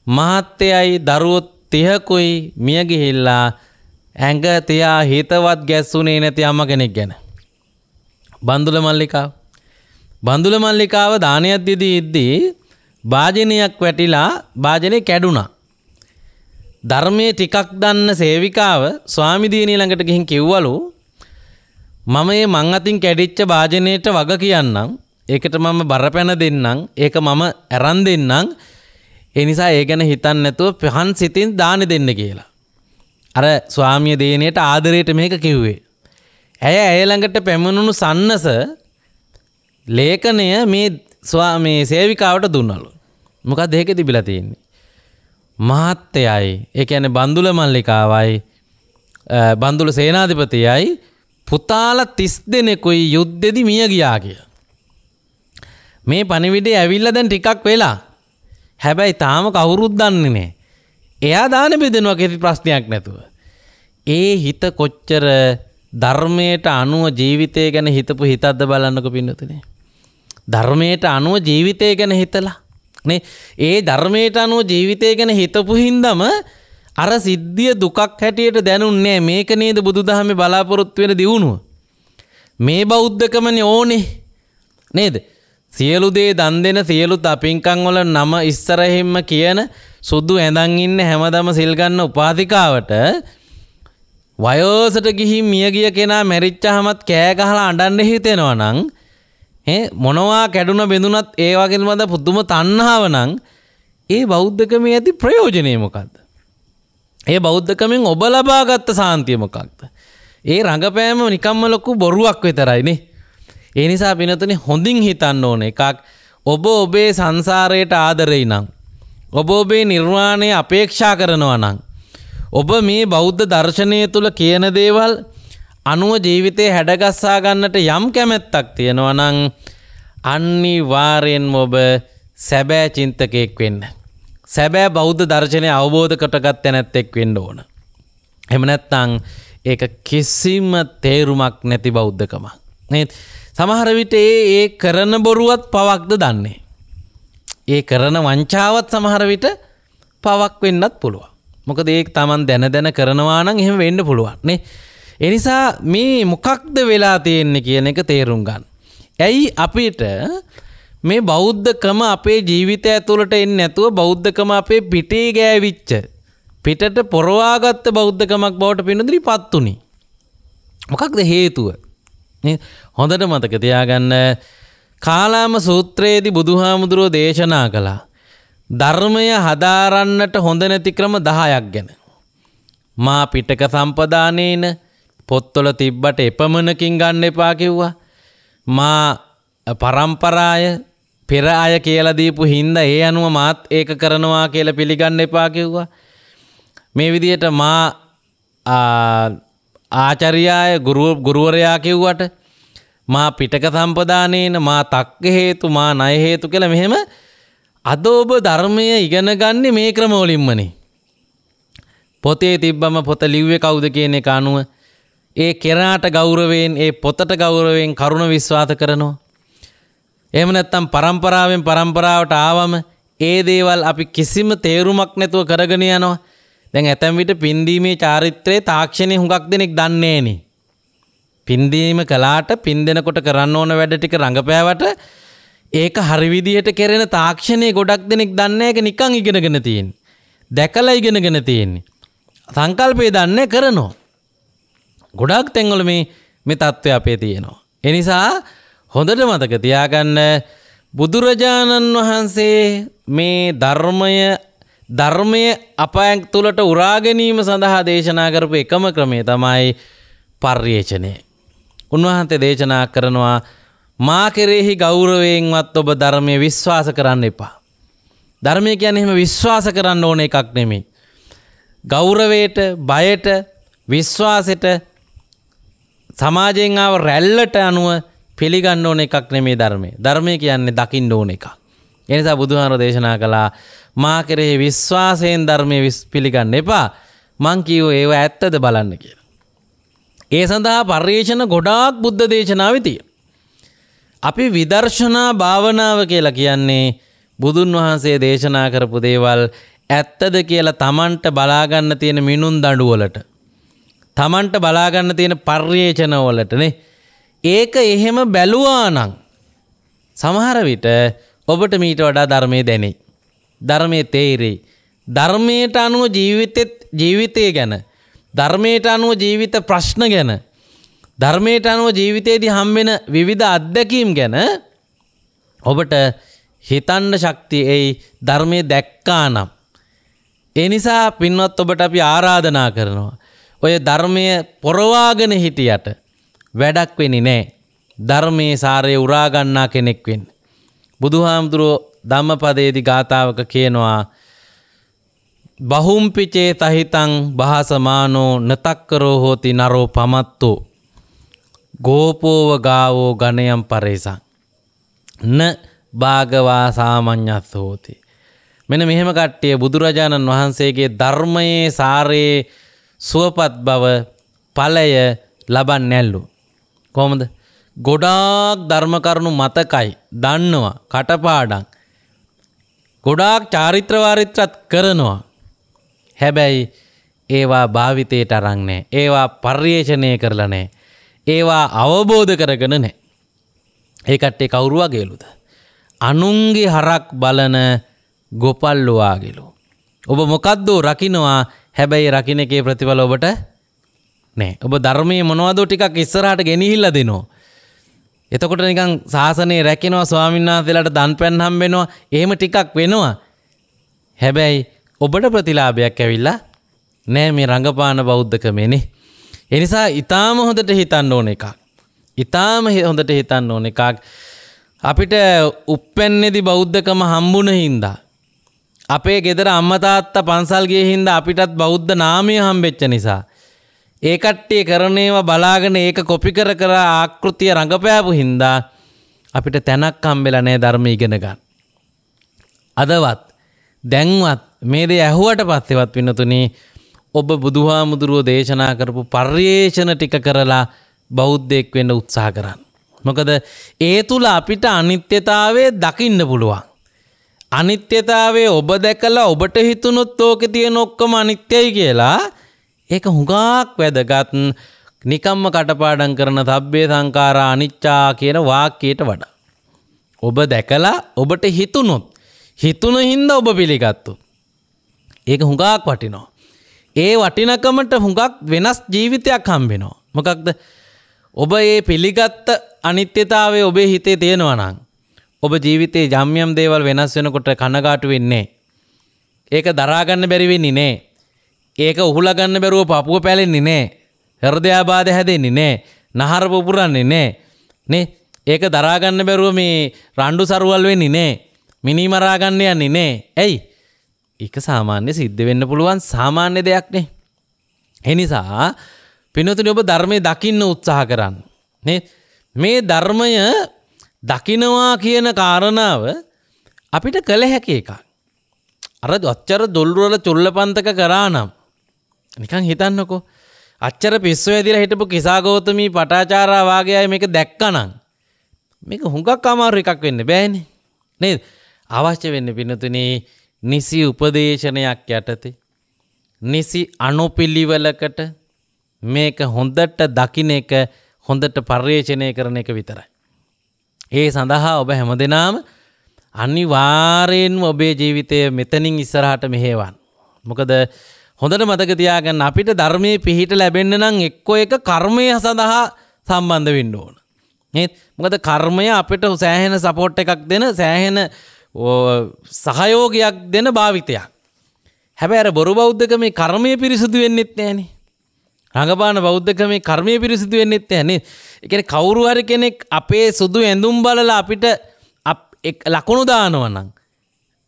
මහත්තයයි දරුවෝ 30කුයි මිය ගිහිල්ලා ඇඟ තියා හිතවත් ගැස්සුනේ නැති අම්ම කෙනෙක් ගැන. බන්දුල මල්ලිකාව. බන්දුල මල්ලිකාව දානයක් දීදී ඉද්දී වාජනයක් වැටිලා වාජනේ කැඩුනා. ධර්මයේ ටිකක් දන්න සේවිකාව ස්වාමි දිනිය ළඟට ගිහින් කිව්වලු මම මේ මං අතින් කැඩිච්ච වාජනේට වග කියන්නම්. ඒකට මම බරපැන දෙන්නම්. ඒක මම අරන් දෙන්නම්. ඒ නිසා ඒ ගැන හිතන්න නැතුව පහන් සිතින් දාන දෙන්න කියලා. අර ස්වාමිය දේනියට ආදරයට මේක කිව්වේ. ඇය ළඟට පැමිණුණු සන්නස ලේඛනය මේ සේවිකාවට දුන්නලු. මොකක්ද ඒකේ තිබිලා තියෙන්නේ? මහත්තයයි, ඒ කියන්නේ බන්දුල මල්ලිකාවයි, බන්දුල සේනාධිපතියයි පුතාලා 30 දෙනෙකුයි යුද්ධෙදි මිය ගියා කියලා. මේ පණිවිඩය ඇවිල්ලා දැන් ටිකක් වෙලා. හැබැයි තාම කවුරුත් දන්නේ නැහැ. එයා දාන බෙදෙනවා කිසි ප්‍රශ්නයක් නැතුව. ඒ හිත කොච්චර ධර්මයට අනුව ජීවිතය ගැන හිතපු හිතක්ද බලන්නකො පින්නතුනේ. ධර්මයට අනුව ජීවිතය ගැන හිතලා නේ ඒ ධර්මයට අනුව ජීවිතය ගැන හිතපු හින්දම අර සිද්ධිය දුකක් හැටියට දැනුන්නේ මේක නේද බුදුදහමේ බලාපොරොත්තු වෙන දියුණුව. මේ බෞද්ධකමනේ ඕනේ නේද? සියලු දේ දන් දෙන සියලු තපින්කම් වල නම ඉස්සරහින්ම කියන සුදු ඇඳන් ඉන්න හැමදම සිල් ගන්න උපාධිකාවට වයෝසට ගිහින් මිය ගිය කෙනා මැරිච්චාමත් කෑ ගහලා අඬන්න හිතෙනවා නම් මොනවා කැඩුන බෙදුනත් ඒ වගේම පුදුම තණ්හාව නම් ඒ බෞද්ධකමේ ඇති ප්‍රයෝජනය මොකක්ද? ඒ බෞද්ධකමෙන් ඔබ ලබාගත් සාන්තිය මොකක්ද? ඒ රඟපෑම නිකම්ම ලොකු බොරුවක් විතරයි නේ. ඒ නිසා පිනතුනේ හොඳින් හිතන්න ඕන එකක් ඔබ ඔබේ සංසාරයට ආදරෙයි නම් ඔබ ඔබේ නිර්වාණය අපේක්ෂා කරනවා නම් ඔබ මේ බෞද්ධ දර්ශනය තුල කියන දේවල් අනුව ජීවිතේ හැඩගස්සා ගන්නට යම් කැමැත්තක් තියෙනවා නම් අනිවාර්යෙන්ම ඔබ සැබෑ චින්තකයෙක් වෙන්න. සැබෑ බෞද්ධ දර්ශනය අවබෝධ කරගත්තේ නැත්ෙක් වෙන්න ඕන. එහෙම නැත්නම් ඒක කිසිම තේරුමක් නැති බෞද්ධකමක්. නේද? සමහර විට ඒ කරන බොරුවත් පවක්ද දන්නේ. ඒ කරන වංචාවත් සමහර විට පවක් වෙන්නත් පුළුවන්. මොකද ඒක Taman දැන කරනවා නම් එහෙම වෙන්න පුළුවන් නේ. ඒ නිසා මේ මොකක්ද වෙලා තියෙන්නේ කියන එක තේරුම් ගන්න. ඇයි අපිට මේ බෞද්ධකම අපේ ජීවිතය ඇතුළට එන්නේ නැතුව බෞද්ධකම අපේ පිටේ ගෑවිච්ච පිටට පොරවාගත්ත බෞද්ධකමක් බවට පිනුදිරිපත් උනේ? මොකක්ද හේතුව? හොඳට මතක තියාගන්න. කාලාම සූත්‍රයේදී බුදුහාමුදුරුවෝ දේශනා කළා ධර්මය හදාරන්නට හොඳ නැති ක්‍රම 10ක් ගැන. මා පිටක සම්පදානේන පොත්වල තිබ්බට එපමණකින් ගන්න එපා කිව්වා. මා පරම්පරාය පෙර අය කියලා දීපු හින්දා ඒ අනුව මාත් ඒක කරනවා කියලා පිළිගන්න එපා කිව්වා. මේ විදිහට මා ආචාර්යය ගුරුවරයා කිව්වට මා පිටක සම්පදානේන මා තක්ක හේතු මා ණය හේතු කියලා මෙහෙම අද ඔබ ධර්මය ඉගෙන ගන්නේ මේ ක්‍රම වලින්මනේ. පොතේ තිබ්බම පොත ලිව්වේ කවුද කියන එක අනුව ඒ කෙනාට ගෞරවයෙන් ඒ පොතට ගෞරවයෙන් කරුණ විශ්වාස කරනවා. එහෙම නැත්නම් පරම්පරාවෙන් පරම්පරාවට ආවම ඒ දේවල් අපි කිසිම තේරුමක් නැතුව කරගෙන යනවා. දැන් ඇතැම් විට පින්දීමේ චාරිත්‍රයේ තාක්ෂණය හුඟක් දෙනෙක් දන්නේ නැහනේ. පින්දීම කළාට පින් දෙනකොට කරන්න ඕන වැඩ ටික රඟපෑවට ඒක හරි විදිහට කෙරෙන තාක්ෂණයේ ගොඩක් දෙනෙක් දන්නේ නැහැ. ඒක නිකන් ඉගෙනගෙන තියෙන්නේ. දැකලා ඉගෙනගෙන තියෙන්නේ. සංකල්පය දන්නේ කරනවා. ගොඩක් තැන්වල මේ தত্ত্বය අපේ තියෙනවා. ඒ නිසා හොඳට මතක තියාගන්න බුදුරජාණන් වහන්සේ මේ ධර්මය අපයන් තුලට උරා ගැනීම සඳහා දේශනා කරපු එකම ක්‍රමය තමයි පර්යේෂණය. උන්වහන්සේ දේශනා කරනවා මා කෙරෙහි ගෞරවයෙන්වත් ඔබ ධර්මයේ විශ්වාස කරන්න එපා. ධර්මය කියන්නේ එහෙම විශ්වාස කරන්න ඕන එකක් නෙමෙයි. ගෞරවයට, බයට, විශ්වාසයට සමාජයෙන් ආව රැල්ලට අනුව පිළිගන්න ඕන එකක් නෙමෙයි ධර්මය. ධර්මය කියන්නේ දකින්න ඕන එකක්. ඒ නිසා බුදුහාමර දේශනා කළා මා කෙරෙහි විශ්වාසයෙන් ධර්මයේ පිළිගන්න එපා. මං කියෝ ඒව ඇත්තද බලන්න කියලා. ඒ සඳහා පරිේශන ගොඩාක් බුද්ධ දේශනාවේ තියෙනවා. අපි විදර්ශනා භාවනාව කියලා කියන්නේ බුදුන් වහන්සේ දේශනා කරපු දේවල් ඇත්තද කියලා Tamanට බලා ගන්න තියෙන මිනුම් දඬු වලට Tamanට බලා ගන්න තියෙන පරිේශන වලට නේ. ඒක එහෙම බැලුවා නම් සමහර විට ඔබට මීට වඩා ධර්මයේ දැනෙයි. ධර්මයේ තේරෙයි. ධර්මයට අනුව ජීවිතය ගැන ධර්මයට අනුව ජීවිත ප්‍රශ්න ගැන ධර්මයට අනුව ජීවිතයේදී හම්බෙන විවිධ අත්දැකීම් ගැන ඔබට හිතන්න ශක්තිය එයි ධර්මයේ දැක්කා නම්. ඒ නිසා පින්වත් ඔබට අපි ආරාධනා කරනවා ඔය ධර්මයේ පොරවාගෙන හිටියට වැඩක් වෙන්නේ නැහැ. ධර්මයේ සාරය උරා ගන්නා කෙනෙක් වෙන්න. බුදුහාමුදුරුවෝ ධම්මපදයේදී ගාථාවක කියනවා බහුම්පිචේ තහිතං බහසමානෝ නතක්කරෝ හෝති නරෝ පමත්තෝ ගෝපෝව ගාවෝ ගණයම් පරේසං න භාගවා සාමඤ්ඤස්ස හෝති. මෙන්න මෙහෙම කට්ටිය බුදුරජාණන් වහන්සේගේ ධර්මයේ සාරයේ සුවපත් බව ඵලය ලබන්නේ නැල්ලු. කොහොමද? ගොඩාක් ධර්ම කරුණු මතකයි, දන්නවා, කටපාඩම්. ගොඩාක් චාරිත්‍ර වාරිත්‍රාත් කරනවා. හැබැයි ඒවා භාවිතයට අරන් නැහැ. ඒවා පරිේෂණය කරලා නැහැ. ඒවා අවබෝධ කරගෙන නැහැ. ඒ කට්ටිය කවුරු වගේලුද? අනුන්ගේ හරක් බලන ගොපල්ලෝ වගේලු. ඔබ මොකද්ද රකින්නවා, හැබැයි රකින්න එකේ ප්‍රතිඵල ඔබට නැහැ. ඔබ ධර්මයේ මොනවද ටිකක් ඉස්සරහට ගෙනිහිල්ලා දෙනවා. එතකොට නිකන් සාසනේ රැකිනවා, ස්වාමීන් වහන්සේලාට දන් පැන් හම්බ වෙනවා, එහෙම ටිකක් වෙනවා. හැබැයි ඔබට ප්‍රතිලාභයක් ඇවිල්ලා නෑ මේ රංගපාන බෞද්ධකමේනේ. ඒ නිසා ඊටාම හොඳට හිතන්න ඕන එකක්. ඊටාම හොඳට හිතන්න ඕන එකක්. අපිට උප්පැන්නේදී බෞද්ධකම හම්බුන හින්දා, අපේ ගෙදර අම්මා තාත්තා පන්සල් ගියේ හින්දා අපිටත් බෞද්ධ නාමය හම්බෙච්ච නිසා, ඒ කට්ටිය කරන ඒවා බලාගෙන ඒක කොපි කර කර ආකෘතිය රඟපෑපු හින්දා අපිට තැනක් හම්බෙලා නැහැ ධර්ම ඉගෙන ගන්න. අදවත් දැන්වත් මේ දේ ඇහුවට පස්සේවත් වෙනතුනේ ඔබ බුදුහාමුදුරුවෝ දේශනා කරපු පරිේෂණ ටික කරලා බෞද්ධයෙක් වෙන්න උත්සාහ කරන්න. මොකද ඒ තුල අපිට අනිත්‍යතාවය දකින්න පුළුවන්. අනිත්‍යතාවය ඔබ දැකලා ඔබට හිතුනොත් ඕකේ තියෙන ඔක්කොම අනිත්‍යයි කියලා, ඒක හුඟක් වැදගත්. නිකම්ම කටපාඩම් කරන සබ්බේ සංඛාරා අනිච්චා කියන වාක්‍යයට වඩා ඔබ දැකලා ඔබට හිතුනොත්, හිතුන හින්දා ඔබ පිළිගත්තොත් ඒක හුඟක් වටිනවා. ඒ වටිනකමට හුඟක් වෙනස් ජීවිතයක් හම්බ වෙනවා. මොකක්ද? ඔබ මේ පිළිගත්ත අනිත්‍යතාවය ඔබේ හිතේ තියෙනවා නම් ඔබ ජීවිතේ යම් යම් දේවල් වෙනස් වෙනකොට කනගාටු වෙන්නේ නැහැ. ඒක දරා ගන්න බැරි වෙන්නේ නැහැ. ඒක උහුලා ගන්න බැරුව පපුව පැලෙන්නේ නැහැ. හෘදයාබාධ හැදෙන්නේ නැහැ. නහර පුපුරන්නේ නැහැ. නේ? ඒක දරා ගන්න බැරුව මේ රණ්ඩු සරුවල් වෙන්නේ නැහැ. මිනි මරා ගන්න යන්නේ නැහැ. ඇයි? ඒක සාමාන්‍ය සිද්ධ වෙන්න පුළුවන් සාමාන්‍ය දෙයක් නේ. ඒ නිසා පින්වතුනි ඔබ ධර්මයේ දකින්න උත්සාහ කරන්න. නේ? මේ ධර්මය දකින්නවා කියන කාරණාව අපිට කළ හැකි එකක්. අර අච්චර දොල්වල චුල්ලපන්තක කරා නම් නිකන් හිතන්නකෝ, අච්චර පිස්සු ඇදිලා හිටපු කිසා ගෞතමී පටාචාරා වාගේ අය මේක දැක්කනම් මේක හුඟක් අමාරු එකක් වෙන්න බෑනේ නේද? අවශ්‍ය වෙන්නේ පින්වතුනි නිසි උපදේශනයක් යටතේ, නිසි අනුපිළිවෙලකට මේක හොඳට දකින්න එක, හොඳට පරිශ්‍රණය කරන එක විතරයි. ඒ සඳහා ඔබ හැමදෙනාම අනිවාර්යෙන්ම ඔබේ ජීවිතය මෙතනින් ඉස්සරහට මෙහෙවන්න. මොකද හොඳට මතක තියාගන්න, අපිට ධර්මයේ පිහිට ලැබෙන්න නම් එක්කෝ එක කර්මය සඳහා සම්බන්ධ වෙන්න ඕන. නේද? මොකද කර්මය අපිට සෑහෙන සපෝට් එකක් දෙන, සෑහෙන සහයෝගයක් දෙන භාවිතයක්. හැබැයි අර බොරු බෞද්ධකමේ කර්මය පිරිසුදු වෙන්නෙත් නැහනේ. රංගපාන බෞද්ධකමේ කර්මය පිරිසුදු වෙන්නෙත් නැහැ. ඒ කියන්නේ කවුරු හරි කෙනෙක් අපේ සුදු ඇඳුම් බලලා අපිට ලකුණු දානවා නම්,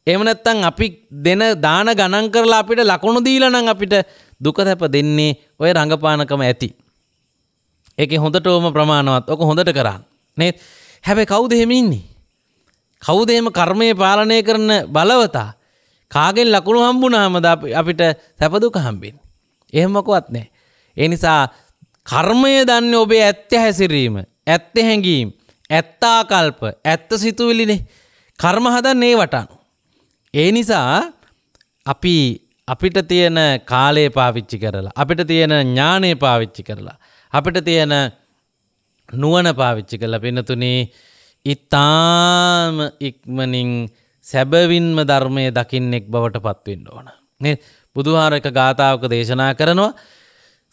එහෙම නැත්නම් අපි දෙන දාන ගණන් කරලා අපිට ලකුණු දීලා නම් අපිට දුක සැප දෙන්නේ ඔය රංගපානකම ඇති. ඒකේ හොඳටම ප්‍රමාණවත්. ඔක හොඳට කරන්න. නේද? හැබැයි කවුද එහෙම ඉන්නේ? කවුද එහෙම කර්මයේ පාලනය කරන බලවතා? කාගෙන් ලකුණු හම්බුනාමද අපිට සැප දුක හම්බෙන්නේ? එහෙම මොකවත් නැහැ. ඒ නිසා කර්මය දන්නේ ඔබේ ඇත්ත හැසිරීම, ඇත්ත හැඟීම්, ඇත්ත ආකල්ප, ඇත්ත සිතුවිලිනේ. කර්ම හදන්නේ ඒවට අනුව. ඒ නිසා අපිට තියෙන කාලය පාවිච්චි කරලා, අපිට තියෙන ඥානය පාවිච්චි කරලා, අපිට තියෙන නුවණ පාවිච්චි කරලා පින්නතුනේ ඊටාම ඉක්මනින් සැබවින්ම ධර්මයේ දකින්නෙක් බවට පත් වෙන්න ඕන. නේ? බුදුහාර එක ගාථාවක දේශනා කරනවා,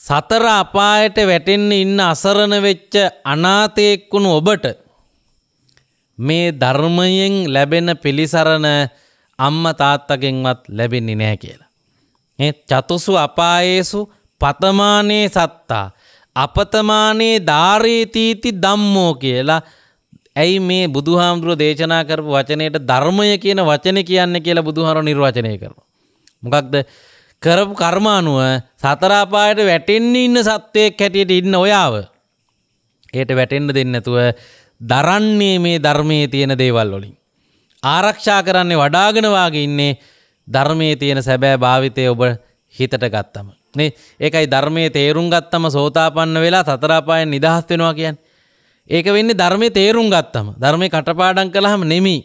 සතර අපායට වැටෙන්න ඉන්න අසරණ වෙච්ච අනාථයෙක් වුණු ඔබට මේ ධර්මයෙන් ලැබෙන පිළිසරණ අම්මා තාත්තගෙන්වත් ලැබෙන්නේ නැහැ කියලා. මේ චතුසු අපායේසු පතමානේ සත්තා අපතමානේ ධාරේතිති ධම්මෝ කියලා. ඇයි මේ බුදුහාමුදුරුවෝ දේශනා කරපු වචනයට ධර්මය කියන වචනේ කියන්නේ කියලා බුදුහාමුදුරුවෝ නිර්වචනය කරනවා. මොකක්ද? කරපු කර්ම අනුව සතර අපායට වැටෙන්න ඉන්න සත්වයක් හැටියට ඉන්න ඔයාව ඒට වැටෙන්න දෙන්නේ නැතුව දරන්නේ මේ ධර්මයේ තියෙන දේවල් වලින්. ආරක්ෂා කරන්නේ වඩාගෙන වාගේ ඉන්නේ ධර්මයේ තියෙන සැබෑ භාවිතය ඔබ හිතට ගත්තම. නේ ඒකයි ධර්මයේ තේරුම් ගත්තම සෝතාපන්න වෙලා සතර අපායන් නිදහස් වෙනවා කියන්නේ. ඒක වෙන්නේ ධර්මයේ තේරුම් ගත්තම. ධර්මයේ කටපාඩම් කළාම නෙමෙයි.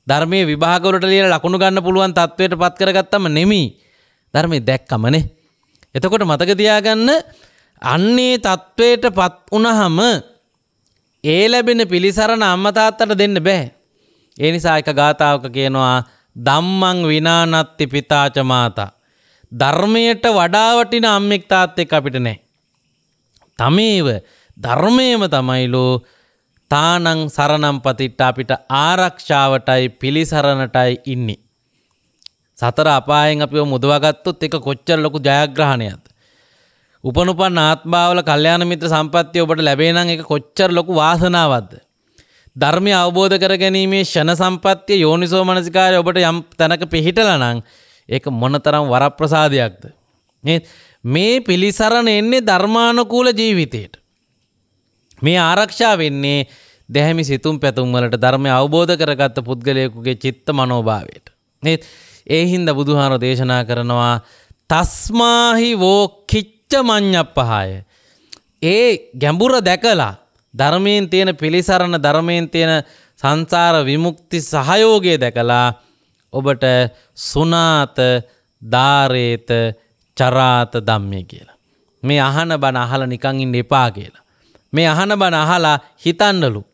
ධර්මයේ විභාග වලට ලියලා ලකුණු ගන්න පුළුවන් තත්වයට පත් කරගත්තම නෙමෙයි. ධර්මයේ දැක්කමනේ. එතකොට මතක තියාගන්න අන්නේ තත්වයට පත් වුණාම ඒ ලැබෙන පිළිසරණ අම්මා තාත්තට දෙන්න බෑ. ඒ නිසා එක ගාතාවක කියනවා ධම්මං විනානත්ති පිතාච මාතා. ධර්මයට වඩා වටින අම්මෙක් තාත්තෙක් අපිට නැහැ. තමේව ධර්මයේම තමයිලෝ තානං සරණම් පතිට්ඨ අපිට ආරක්ෂාවටයි පිළිසරණටයි ඉන්නේ. සතර අපායෙන් අපිව මුදවාගත්තොත් ඒක කොච්චර ලොකු ජයග්‍රහණයක්ද. උපනුපන් ආත්මාවල කල්යාණ මිත්‍ර සම්පත්තිය ඔබට ලැබේ නම් ඒක කොච්චර ලොකු වාසනාවක්ද. ධර්මය අවබෝධ කර ගැනීමේ ෂණ සම්පත්තිය යෝනිසෝ මනසිකාරය ඔබට යම් තැනක පිහිටලා නම් ඒක මොනතරම් වරප්‍රසාදයක්ද. මේ පිළිසරණ එන්නේ ධර්මානුකූල ජීවිතයට. මේ ආරක්ෂා වෙන්නේ දැහැමි සිතුම් පැතුම් වලට ධර්මය අවබෝධ කරගත්ත පුද්ගලයෙකුගේ චිත්ත මනෝභාවයට. ඒ හින්දා බුදුහාර දේශනා කරනවා තස්මාහි වෝ කිච්ච මඤ්ඤප්පහාය. ඒ ගැඹුර දැකලා ධර්මයෙන් තියෙන පිළිසරණ ධර්මයෙන් තියෙන සංසාර විමුක්ති සහයෝගය දැකලා ඔබට සුනාත ධාරේත චරාත ධම්මේ කියලා. මේ අහන බණ අහලා නිකන් ඉන්න එපා කියලා. මේ අහන බණ අහලා හිතන්නලු.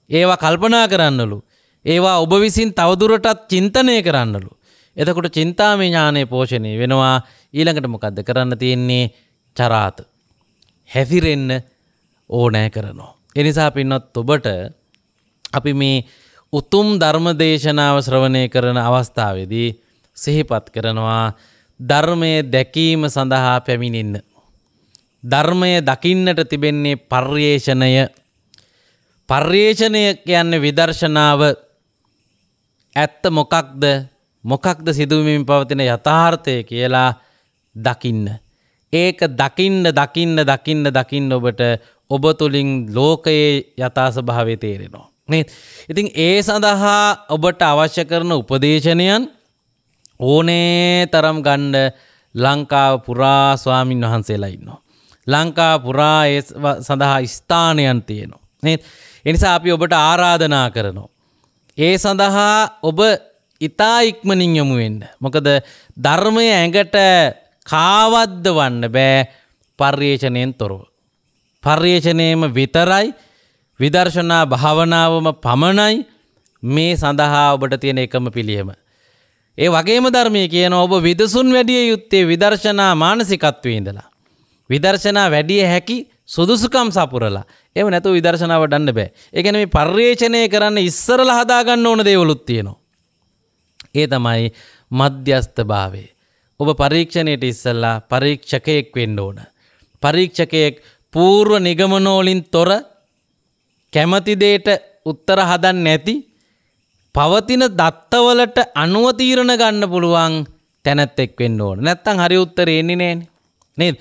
ඒවා කල්පනා කරන්නලු. ඒවා ඔබ විසින් තවදුරටත් චින්තනය කරන්නලු. එතකොට චින්තාමය ඥානය පෝෂණය වෙනවා. ඊළඟට මොකද්ද කරන්න තියෙන්නේ? චරාත. හැසිරෙන්න ඕනෑ කරනවා. ඒ නිසා පින්වත් ඔබට අපි මේ උතුම් ධර්ම දේශනාව ශ්‍රවණය කරන අවස්ථාවේදී සිහිපත් කරනවා ධර්මයේ දැකීම සඳහා පැමිණෙන්න. ධර්මය දකින්නට තිබෙන්නේ පර්යේෂණය. පර්යේෂණය කියන්නේ විදර්ශනාව. ඇත්ත මොකක්ද? මොකක්ද සිදුවීමින් පවතින යථාර්ථය කියලා දකින්න. ඒක දකින්න ඔබට ඔබ තුළින් ලෝකයේ යථා ස්වභාවය තේරෙනවා. නේද? ඉතින් ඒ සඳහා ඔබට අවශ්‍ය කරන උපදේශනයන් ඕනේ තරම් ගන්න ලංකාව පුරා ස්වාමින් වහන්සේලා ඉන්නවා. ලංකාව පුරා ඒ සඳහා ස්ථානයන් තියෙනවා. නේද? ඒ නිසා අපි ඔබට ආරාධනා කරනවා. ඒ සඳහා ඔබ ඉතා ඉක්මනින් යමු වෙන්න. මොකද ධර්මයේ ඇඟට කාවද්දවන්න බෑ පර්යේෂණයෙන් තොරව. පර්යේෂණයම විතරයි විදර්ශනා භාවනාවම පමණයි මේ සඳහා ඔබට තියෙන එකම පිළියම. ඒ වගේම ධර්මයේ කියන ඔබ විදසුන් වැඩිය යුත්තේ විදර්ශනා මානසිකත්වයේ ඉඳලා. විදර්ශනා වැඩිය හැකි සුදුසුකම් සපුරලා. එහෙම නැතුව විදර්ශනාව වඩන්න බෑ. ඒ කියන්නේ මේ පර්යේෂණය කරන්න ඉස්සරලා හදා ගන්න ඕන දේවලුත් තියෙනවා. ඒ තමයි මධ්‍යස්ථ භාවය. ඔබ පරීක්ෂණයට ඉස්සලා පරීක්ෂකයෙක් වෙන්න ඕන. පරීක්ෂකයෙක් පූර්ව නිගමනෝලින් තොර කැමති දෙයට උත්තර හදන්න නැති පවතින දත්තවලට අනුව තීරණ ගන්න පුළුවන් තැනැත්තෙක් වෙන්න ඕන. නැත්තම් හරි උත්තරේ එන්නේ නැහනේ. නේද?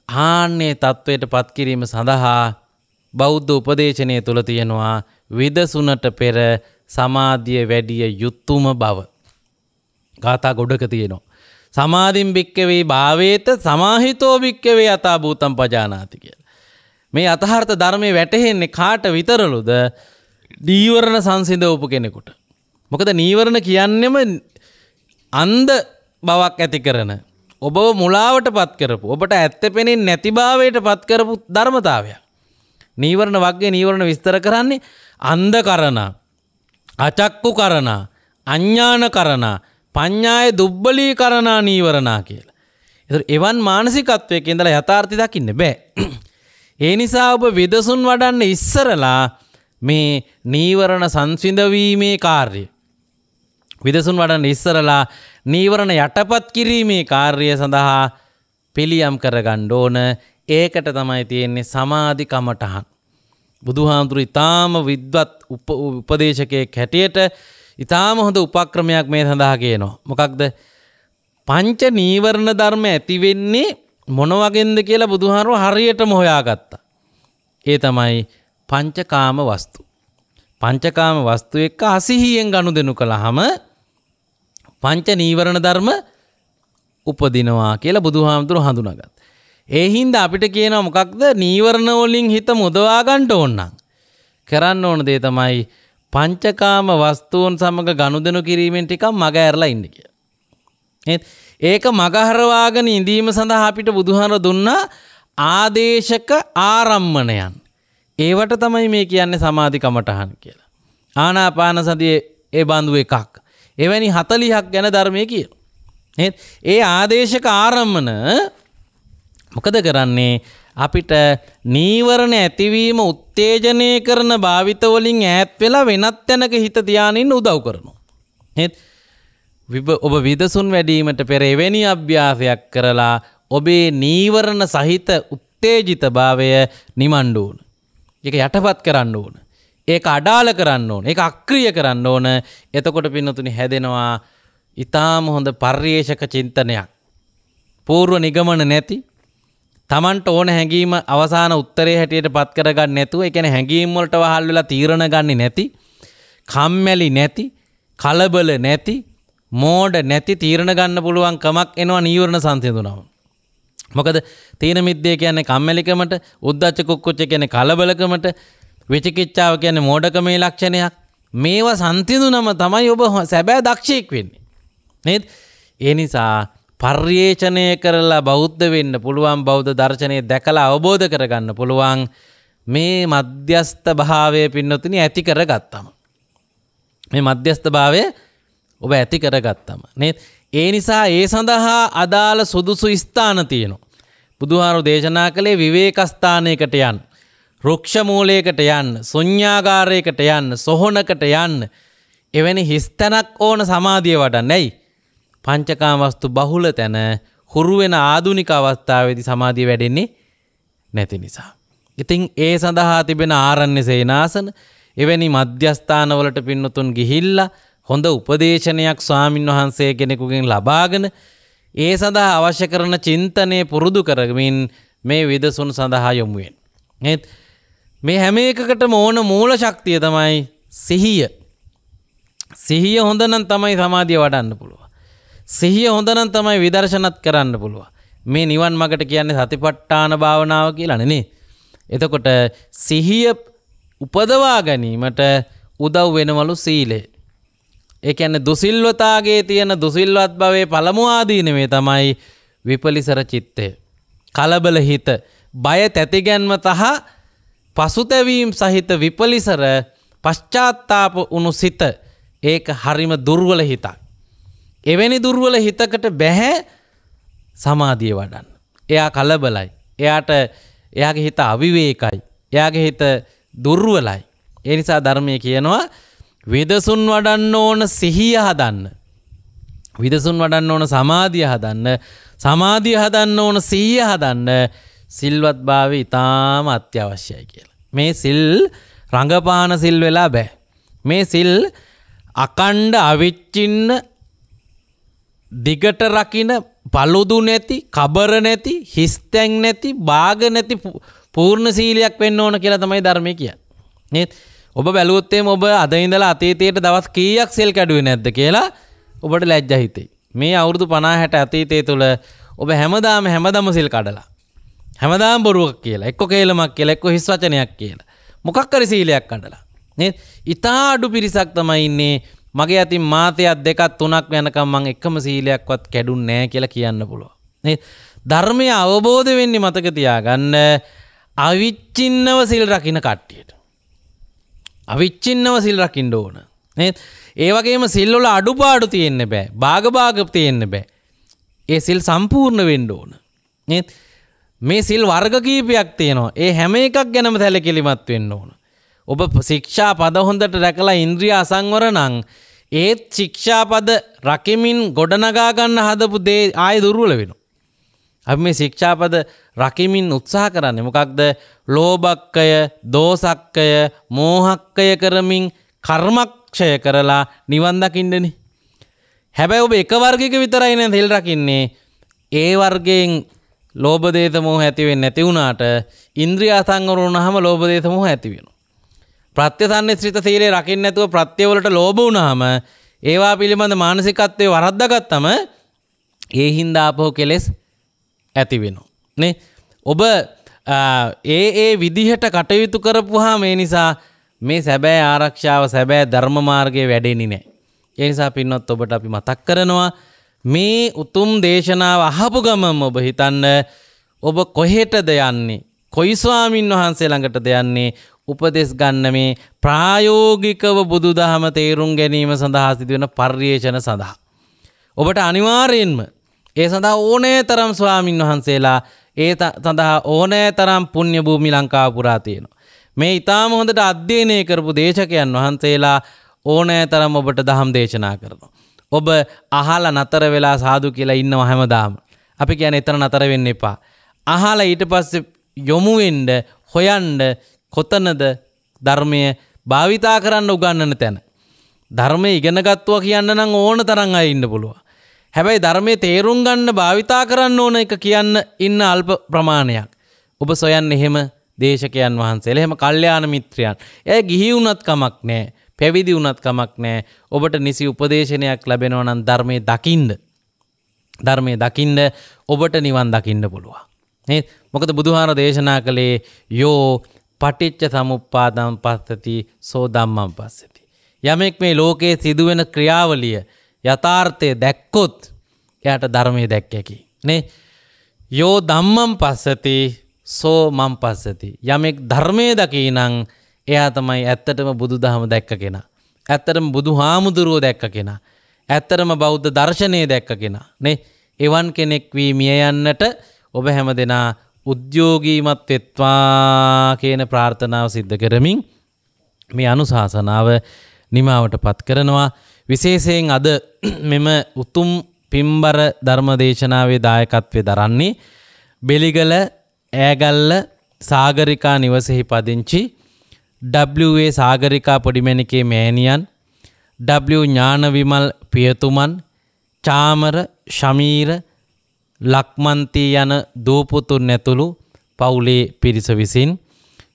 ආන්නේ තත්වයට පත් කිරීම සඳහා බෞද්ධ උපදේශනය තුල තියෙනවා විදසුනට පෙර සමාධිය වැඩිය යුතුයම බව. ගාථා ගොඩක තියෙනවා. සමාධින් භික්කවේ භාවේත සමාහිතෝ භික්කවේ යථා භූතං පජානාති කියලා. මේ අතහර්ථ ධර්මයේ වැටහෙන්නේ කාට විතරලුද? නීවරණ සංසිඳවපු කෙනෙකුට. මොකද නීවරණ කියන්නේම අන්ධ බවක් ඇති කරන, ඔබව මුලාවට පත් කරපු, ඔබට ඇත්ත පෙනෙන්නේ නැති භාවයට පත් කරපු ධර්මතාවයක්. නීවරණ වර්ගයේ නීවරණ විස්තර කරන්නේ අන්ධ කරණ, අචක්කු කරණ, අඥාන කරණ, පඤ්ඤාය දුබ්බලී කරණා නීවරණා කියලා. ඒතර එවන් මානසිකත්වයක ඉඳලා යථාර්ථය දකින්න බෑ. ඒ නිසා ඔබ විදසුන් වඩන්න ඉස්සරලා මේ නීවරණ සංසිඳවීමේ කාර්යය, විදසුන් වඩන්න ඉස්සරලා නීවරණ යටපත් කිරීමේ කාර්යය සඳහා පිළියම් කරගන්න ඕන. ඒකට තමයි තියෙන්නේ සමාධි කමඨහන්. බුදුහාමුදුරු ඊටාම විද්වත් උපදේශකයෙක් හැටියට ඊටාම හොඳ උපක්‍රමයක් මේ සඳහා කියනවා. මොකක්ද? පංච නීවරණ ධර්ම ඇති වෙන්නේ මොන වගේන්ද කියලා බුදුහාමුදුරු හරියටම හොයාගත්තා. ඒ තමයි පංචකාම වස්තු. පංචකාම වස්තු එක්ක අසිහියෙන් ගනුදෙනු කළාම පංච නීවරණ ධර්ම උපදිනවා කියලා බුදුහාමුදුරු හඳුනාගත්තා. ඒ හින්දා අපිට කියනවා මොකක්ද නීවරණ වලින් හිත මුදවා ගන්න ඕන නම් කරන්න ඕන දේ තමයි පංචකාම වස්තුන් සමග ගනුදෙනු කිරීමෙන් ටිකක් මග ඇරලා ඉන්න කියලා. ඒක මගහරවාගෙන ඉඳීම සඳහා අපිට බුදුහාර දුන්නා ආදේශක ආරම්මණයන්. ඒවට තමයි මේ කියන්නේ සමාධි කමඨහන් කියලා. ආනාපාන සතියේ ඒ බඳු එකක්. එවැනි 40ක් ගැන ධර්මයේ කියනවා. ඒ ආදේශක ආරම්මන මොකද කරන්නේ අපිට නීවරණ ඇතිවීම උත්තේජනය කරන භාවිත වලින් ඈත් වෙලා වෙනත් තැනක හිත ධානයෙන් උදව් කරනවා. ඔබ විදසුන් වැඩිවීමට පෙර එවැනි අභ්‍යාසයක් කරලා ඔබේ නීවරණ සහිත උත්තේජිත භාවය නිමන්න ඕන. ඒක යටපත් කරන්න ඕන. ඒක අඩාල කරන්න ඕන. ඒක අක්‍රිය කරන්න ඕන. එතකොට පින්නතුනි හැදෙනවා ඊටාම හොඳ පර්යේෂක චින්තනයක්. පූර්ව නිගමන නැති තමන්ට ඕන හැඟීම අවසාන උත්තරේ හැටියට පත් කරගන්න නැතුව ඒ කියන්නේ හැඟීම් වලට වහල් වෙලා තීරණ ගන්නෙ නැති, කම්මැලි නැති, කලබල නැති, මෝඩ නැති තීරණ ගන්න පුළුවන් කමක් එනවා නීවරණ සංසිඳුනම. මොකද තීන මිද්දේ කියන්නේ කම්මැලිකමට, උද්ධච්ච කුක්කුච්ච කියන්නේ කලබලකමට, විචිකිච්ඡාව කියන්නේ මෝඩකමේ ලක්ෂණයක්. මේවා සංසිඳුනම තමයි ඔබ සැබෑ දක්ෂයෙක් වෙන්නේ. නේද? ඒ නිසා පර්යේෂණය කරලා බෞද්ධ වෙන්න පුළුවන්, බෞද්ධ දර්ශනය දැකලා අවබෝධ කරගන්න පුළුවන් මේ මධ්‍යස්ථ භාවය පින්නතුනි ඇති කරගත්තම. මේ මධ්‍යස්ථ භාවය ඔබ ඇති කරගත්තම නේද? ඒ නිසා ඒ සඳහා අදාළ සුදුසු ස්ථාන තියෙනවා. බුදුහාරු දේශනා කළේ විවේක ස්ථානයකට යන්න, රුක්ෂ මූලයකට යන්න, ශුන්‍යාගාරයකට යන්න, සොහොනකට යන්න. එවැනි හිස්තැනක් ඕන සමාධිය වඩන්නයි. පංචකාම වස්තු බහුල තැන හුරු වෙන ආධුනික අවස්ථාවේදී සමාධිය වැඩෙන්නේ නැති නිසා. ඉතින් ඒ සඳහා තිබෙන ආරණ්‍ය සේනාසන එවැනි මධ්‍යස්ථානවලට පින්නතුන් ගිහිල්ලා හොඳ උපදේශනයක් ස්වාමින් වහන්සේ කෙනෙකුගෙන් ලබාගෙන ඒ සඳහා අවශ්‍ය කරන චින්තනය පුරුදු කරමින් මේ විදසුන් සඳහා යොමු වෙන්න. මේ හැම එකකටම ඕන මූල ශක්තිය තමයි සිහිය. සිහිය හොඳ නම් තමයි සමාධිය වඩන්න පුළුවන්. සිහිය හොඳ නම් තමයි විදර්ශනත් කරන්න පුළුවන්. මේ නිවන් මාර්ගට කියන්නේ සතිපට්ඨාන භාවනාව කියලා නේ. එතකොට සිහිය උපදවා ගැනීමට උදව් වෙනවලු සීලය. ඒ කියන්නේ දුසිල්වතාගේ තියෙන දුසිල්වත් භවයේ පළමු ආදීනවේ තමයි විපලිසර චිත්තය. කලබල හිත, බය තැතිගැන්ම තහ පසුතැවීම් සහිත විපලිසර පශ්චාත්තාප උණු සිත. ඒක හරිම දුර්වල හිතක්. එවැනි දුර්වල හිතකට බැහැ සමාධිය වඩන්න. එයා කලබලයි. එයාගේ හිත අවිවේකයි. එයාගේ හිත දුර්වලයි. ඒ නිසා ධර්මයේ කියනවා විදසුන් වඩන්න ඕන සිහිය හදන්න. විදසුන් වඩන්න ඕන සමාධිය හදන්න. සමාධිය හදන්න ඕන සිහිය හදන්න. සිල්වත් භාවය ඊටාම අත්‍යවශ්‍යයි කියලා. මේ සිල් රංගපාන සිල් වෙලා බෑ. මේ සිල් අකණ්ඩ අවිච්චින්න දිගට රකින්න, පළුදු නැති, කබර නැති, හිස්තැන් නැති, බාග නැති පූර්ණ සීලයක් වෙන්න ඕන කියලා තමයි ධර්මයේ කියන්නේ. නේද? ඔබ බැලුවොත් එimhe ඔබ අද ඉඳලා අතීතයට දවස් කීයක් සෙල් කැඩුවේ නැද්ද කියලා ඔබට ලැජ්ජා හිතෙයි. මේ අවුරුදු 50 60 අතීතයේ තුල ඔබ හැමදාම සෙල් කඩලා. හැමදාම බොරුවක් කියලා, එක්ක කේලමක් කියලා, එක්ක හිස් වචනයක් කියලා. මොකක් හරි සීලයක් කඩලා. නේද? ඊටා අඩු පිරිසක් තමයි ඉන්නේ මගේ අතින් මාතයක් දෙකක් තුනක් යනකම් මම එකම සීලයක්වත් කැඩුන්නේ නැහැ කියලා කියන්න පුළුවන්. නේද? ධර්මය අවබෝධ වෙන්නේ මතක තියාගන්න අවිච්ඡින්නව සිල් රකින්න කට්ටියට. අවිච්ඡින්නව සිල් රකින්න ඕන. නේද? ඒ වගේම සිල් වල අඩුපාඩු තියෙන්න බෑ. භාග තියෙන්න බෑ. ඒ සිල් සම්පූර්ණ වෙන්න ඕන. නේද? මේ සිල් වර්ග කීපයක් තියෙනවා. ඒ හැම එකක් ගැනම සැලකිලිමත් වෙන්න ඕන. ඔබ ශික්ෂා පද හොඳට රැකලා ඉන්ද්‍රිය අසංවර නම් ඒත් ශික්ෂා පද රකිමින් ගොඩනගා ගන්න හදපු දේ ආයෙ දුර්වල වෙනවා. අපි මේ ශික්ෂා පද රකිමින් උත්සාහ කරන්නේ මොකක්ද? ලෝභක්කය, දෝසක්කය, මෝහක්කය කරමින් කර්මක්ෂය කරලා නිවන් දකින්නනේ. හැබැයි ඔබ එක වර්ගයක විතරයි නේ තෙල් රකින්නේ. ඒ වර්ගයෙන් ලෝභ දේශ මොහ ඇති වෙන්නේ නැති වුණාට ඉන්ද්‍රිය අසංවර වුණාම ලෝභ දේශ මොහ ඇති වෙනවා. ප්‍රත්‍යසන්නිශ්චිත සීලය රකින්න නැතුව ප්‍රත්‍යවලට ලෝභ වුණාම ඒවා පිළිබඳ මානසිකත්වයේ වරද්දාගත්තම ඒ හින්දා ආපහු කෙලෙස් ඇති වෙනවා නේ. ඔබ ඒ විදිහට කටයුතු කරපුවාම මේ නිසා මේ සැබෑ ආරක්ෂාව සැබෑ ධර්ම මාර්ගයේ වැඩෙන්නේ නැහැ. ඒ නිසා පින්වත් ඔබට අපි මතක් කරනවා මේ උතුම් දේශනාව අහපු ගමන් ඔබ හිතන්න ඔබ කොහෙටද යන්නේ? කොයි ස්වාමින් වහන්සේ ළඟටද යන්නේ? උපදෙස් ගන්න මේ ප්‍රායෝගිකව බුදුදහම තේරුම් ගැනීම සඳහා සිදුවෙන පර්යේෂණ සඳහා. ඔබට අනිවාර්යෙන්ම ඒ සඳහා ඕනෑ තරම් ස්වාමින් වහන්සේලා ඒ සඳහා ඕනෑ තරම් පුණ්‍ය භූමි ලංකාව පුරා තියෙනවා. මේ ඊටාම හොඳට අධ්‍යයනය කරපු දේශකයන් වහන්සේලා ඕනෑ තරම් ඔබට දහම් දේශනා කරනවා. ඔබ අහලා නතර වෙලා සාදු කියලා ඉන්නවා හැමදාම. අපි කියන්නේ එතන නතර වෙන්න එපා. අහලා ඊට පස්සේ යොමු වෙන්න හොයන්න කොතනද ධර්මය භාවිතා කරන්න උගන්වන තැන. ධර්මය ඉගෙන ගත්තා කියන්න නම් ඕන තරම් අය ඉන්න පුළුවන්. හැබැයි ධර්මයේ තේරුම් ගන්න භාවිතා කරන්න ඕන එක කියන්න ඉන්න අල්ප ප්‍රමාණයක්. ඔබ සොයන්නේ එහෙම දේශකයන් වහන්සේලා, එහෙම කල්යාණ මිත්‍රයන්. එය ගිහි වුණත් කමක් නැහැ, පැවිදි වුණත් කමක් නැහැ. ඔබට නිසි උපදේශනයක් ලැබෙනවා නම් ධර්මයේ දකින්න. ධර්මයේ දකින්න ඔබට නිවන් දකින්න පුළුවන්. නේද? මොකද බුදුහාර දේශනා කළේ යෝ පටිච්ච සමුප්පාදං පස්සති සෝ ධම්මං පස්සති. යමෙක් මේ ලෝකයේ සිදුවෙන ක්‍රියාවලිය යථාර්ථය දැක්කොත් එයාට ධර්මයේ දැක්කකි. නේ? යෝ ධම්මං පස්සති සෝ මං පස්සති. යමෙක් ධර්මයේ දකිනං එයා තමයි ඇත්තටම බුදුදහම දැක්ක කෙනා. ඇත්තටම බුදුහාමුදුරුවෝ දැක්ක කෙනා. ඇත්තටම බෞද්ධ දර්ශනය දැක්ක කෙනා. නේ? එවන් කෙනෙක් වී මිය යන්නට ඔබ හැමදෙනා උද්‍යෝගීමත් වෙත්වා කියන ප්‍රාර්ථනාව සිද්ධ කරමින් මේ අනුශාසනාව නිමාවට පත් කරනවා. විශේෂයෙන් අද මෙම උතුම් පින්බර ධර්ම දේශනාවේ දායකත්වයේ දරන්නේ බෙලිගල ඈගල්ල සාගරිකා නිවසෙහි පදිංචි W.A. සාගරිකා පොඩිමැණිකේ මෑණියන්, W. ඥානවිමල් පියතුමන්, චාමර ශමීර ලක්මන්ති යන දූපුතුන් ඇතුළු පවුලේ පිරිස විසින්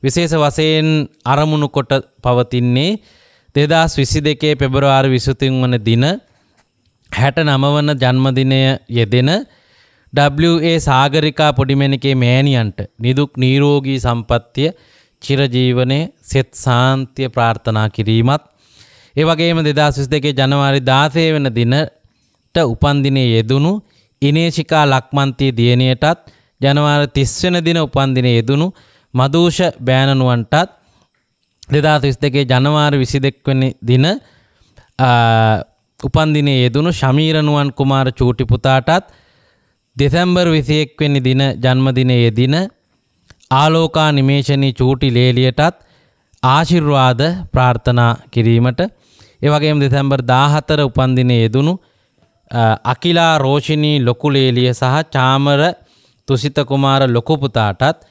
විශේෂ වශයෙන් අරමුණු කොට පවතින්නේ 2022 පෙබරවාරි 23 වන දින 69 වන ජන්මදිනය යෙදෙන W.A. සාගරිකා පොඩිමැණිකේ මෑණියන්ට නිදුක් නිරෝගී සම්පන්නිය චිරජීවනයේ සෙත් සාන්තිය ප්‍රාර්ථනා කිරීමත්, ඒ වගේම 2022 ජනවාරි 16 වෙනි දිනට උපන්දිනයේ යෙදුණු ඉනේෂිකා ලක්මන්ති දියණියටත්, ජනවාරි 30 වෙනි දින උපන්දිනයේ යෙදුණු මදූෂ බෑණනුවන්ටත්, 2022 ජනවාරි 22 වෙනි දින උපන්දිනයේ යෙදුණු ශමීරනුවන් කුමාර චූටි පුතාටත්, දෙසැම්බර් 21 වෙනි දින ජන්මදිනයේ යෙදින ආලෝකා නිමේෂණී චූටි ලේලියටත් ආශිර්වාද ප්‍රාර්ථනා කිරීමට, ඒ වගේම දෙසැම්බර් 14 උපන්දිනයේ යෙදුණු අකිලා රෝෂිනී ලොකු ලේලිය සහ චාමර තුසිත කුමාර ලොකු පුතාටත්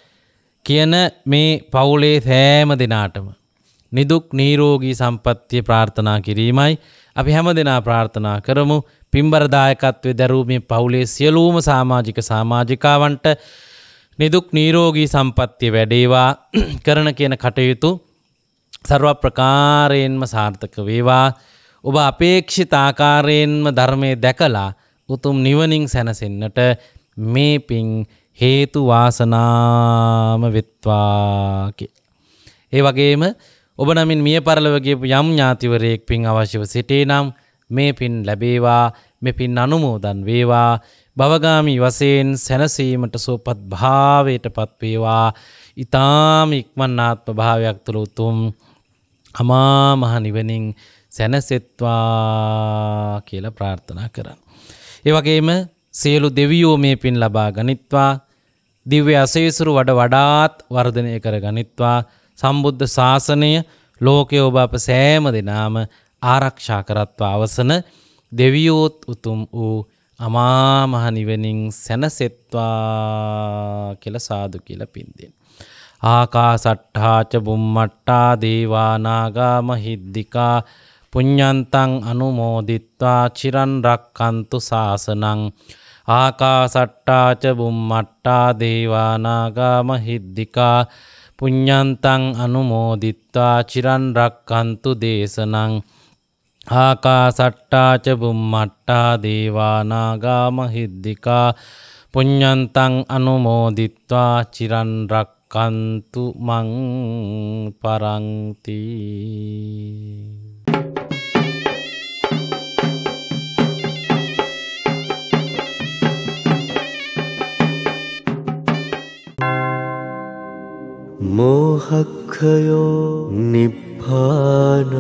කියන මේ පවුලේ සෑම දෙනාටම නිදුක් නිරෝගී සම්පන්නිය ප්‍රාර්ථනා කිරීමයි අපි හැම දෙනා ප්‍රාර්ථනා කරමු. පින්බර දායකත්වයේ දරූ මේ පවුලේ සියලුම සමාජිකාවන්ට නිදුක් නිරෝගී සම්පන්නිය වැඩේවා, කරන කියන කටයුතු ਸਰව ප්‍රකාරයෙන්ම සාර්ථක වේවා. ඔබ අපේක්ෂිත ආකාරයෙන්ම ධර්මයේ දැකලා උතුම් නිවනින් සැනසෙන්නට මේ පින් හේතු වාසනාම වෙත්වා කියලා. ඒ වගේම ඔබ නමින් මිය පරලොව ගියපු යම් ඥාතිවරයෙක් පින් අවශ්‍යව සිටේ නම් මේ පින් ලැබේවා, මේ පින් අනුමෝදන් වේවා, භවගාමි වශයෙන් සැනසීමට සෝපත් භාවයටපත් වේවා. ඊ타ම ඉක්මන් ආත්ම භාවයක් තුළ උතුම් අමා මහ නිවනින් සැනසෙත්වා කියලා ප්‍රාර්ථනා කරන්න. ඒ වගේම සියලු දෙවියෝ මේ පින් ලබා ගනිත්වා, දිව්‍ය අසීසුරු වඩාත් වර්ධනය කර ගනිත්වා. සම්බුද්ධ ශාසනය ලෝකයේ ඔබ අප සෑම දෙනාම ආරක්ෂා කරත්වා. අවසන දෙවියෝත් උතුම් වූ අමා මහ නිවනින් සැනසෙත්වා කියලා සාදු කියලා පින් දෙන්න. ආකාසට්ඨා ච බුම්මට්ඨා දේවා නාග මහිද්దికා පුඤ්ඤන්තං අනුමෝදිත්වා චිරන් රක්칸තු ශාසනං. ආකාසට්ඨා ච බුම්මට්ඨා දේවා නාග මහිද්దికා පුඤ්ඤන්තං අනුමෝදිත්වා චිරන් රක්칸තු දේශනං. ආකාසට්ටා ච බුම්මට්ටා දේවා නාග මහිද්దికා පුඤ්ඤන්තං අනුමෝදිත්වා චිරන් රක්칸තු මං පරන්ති. මෝහක්ඛයෝ නිබ්බානං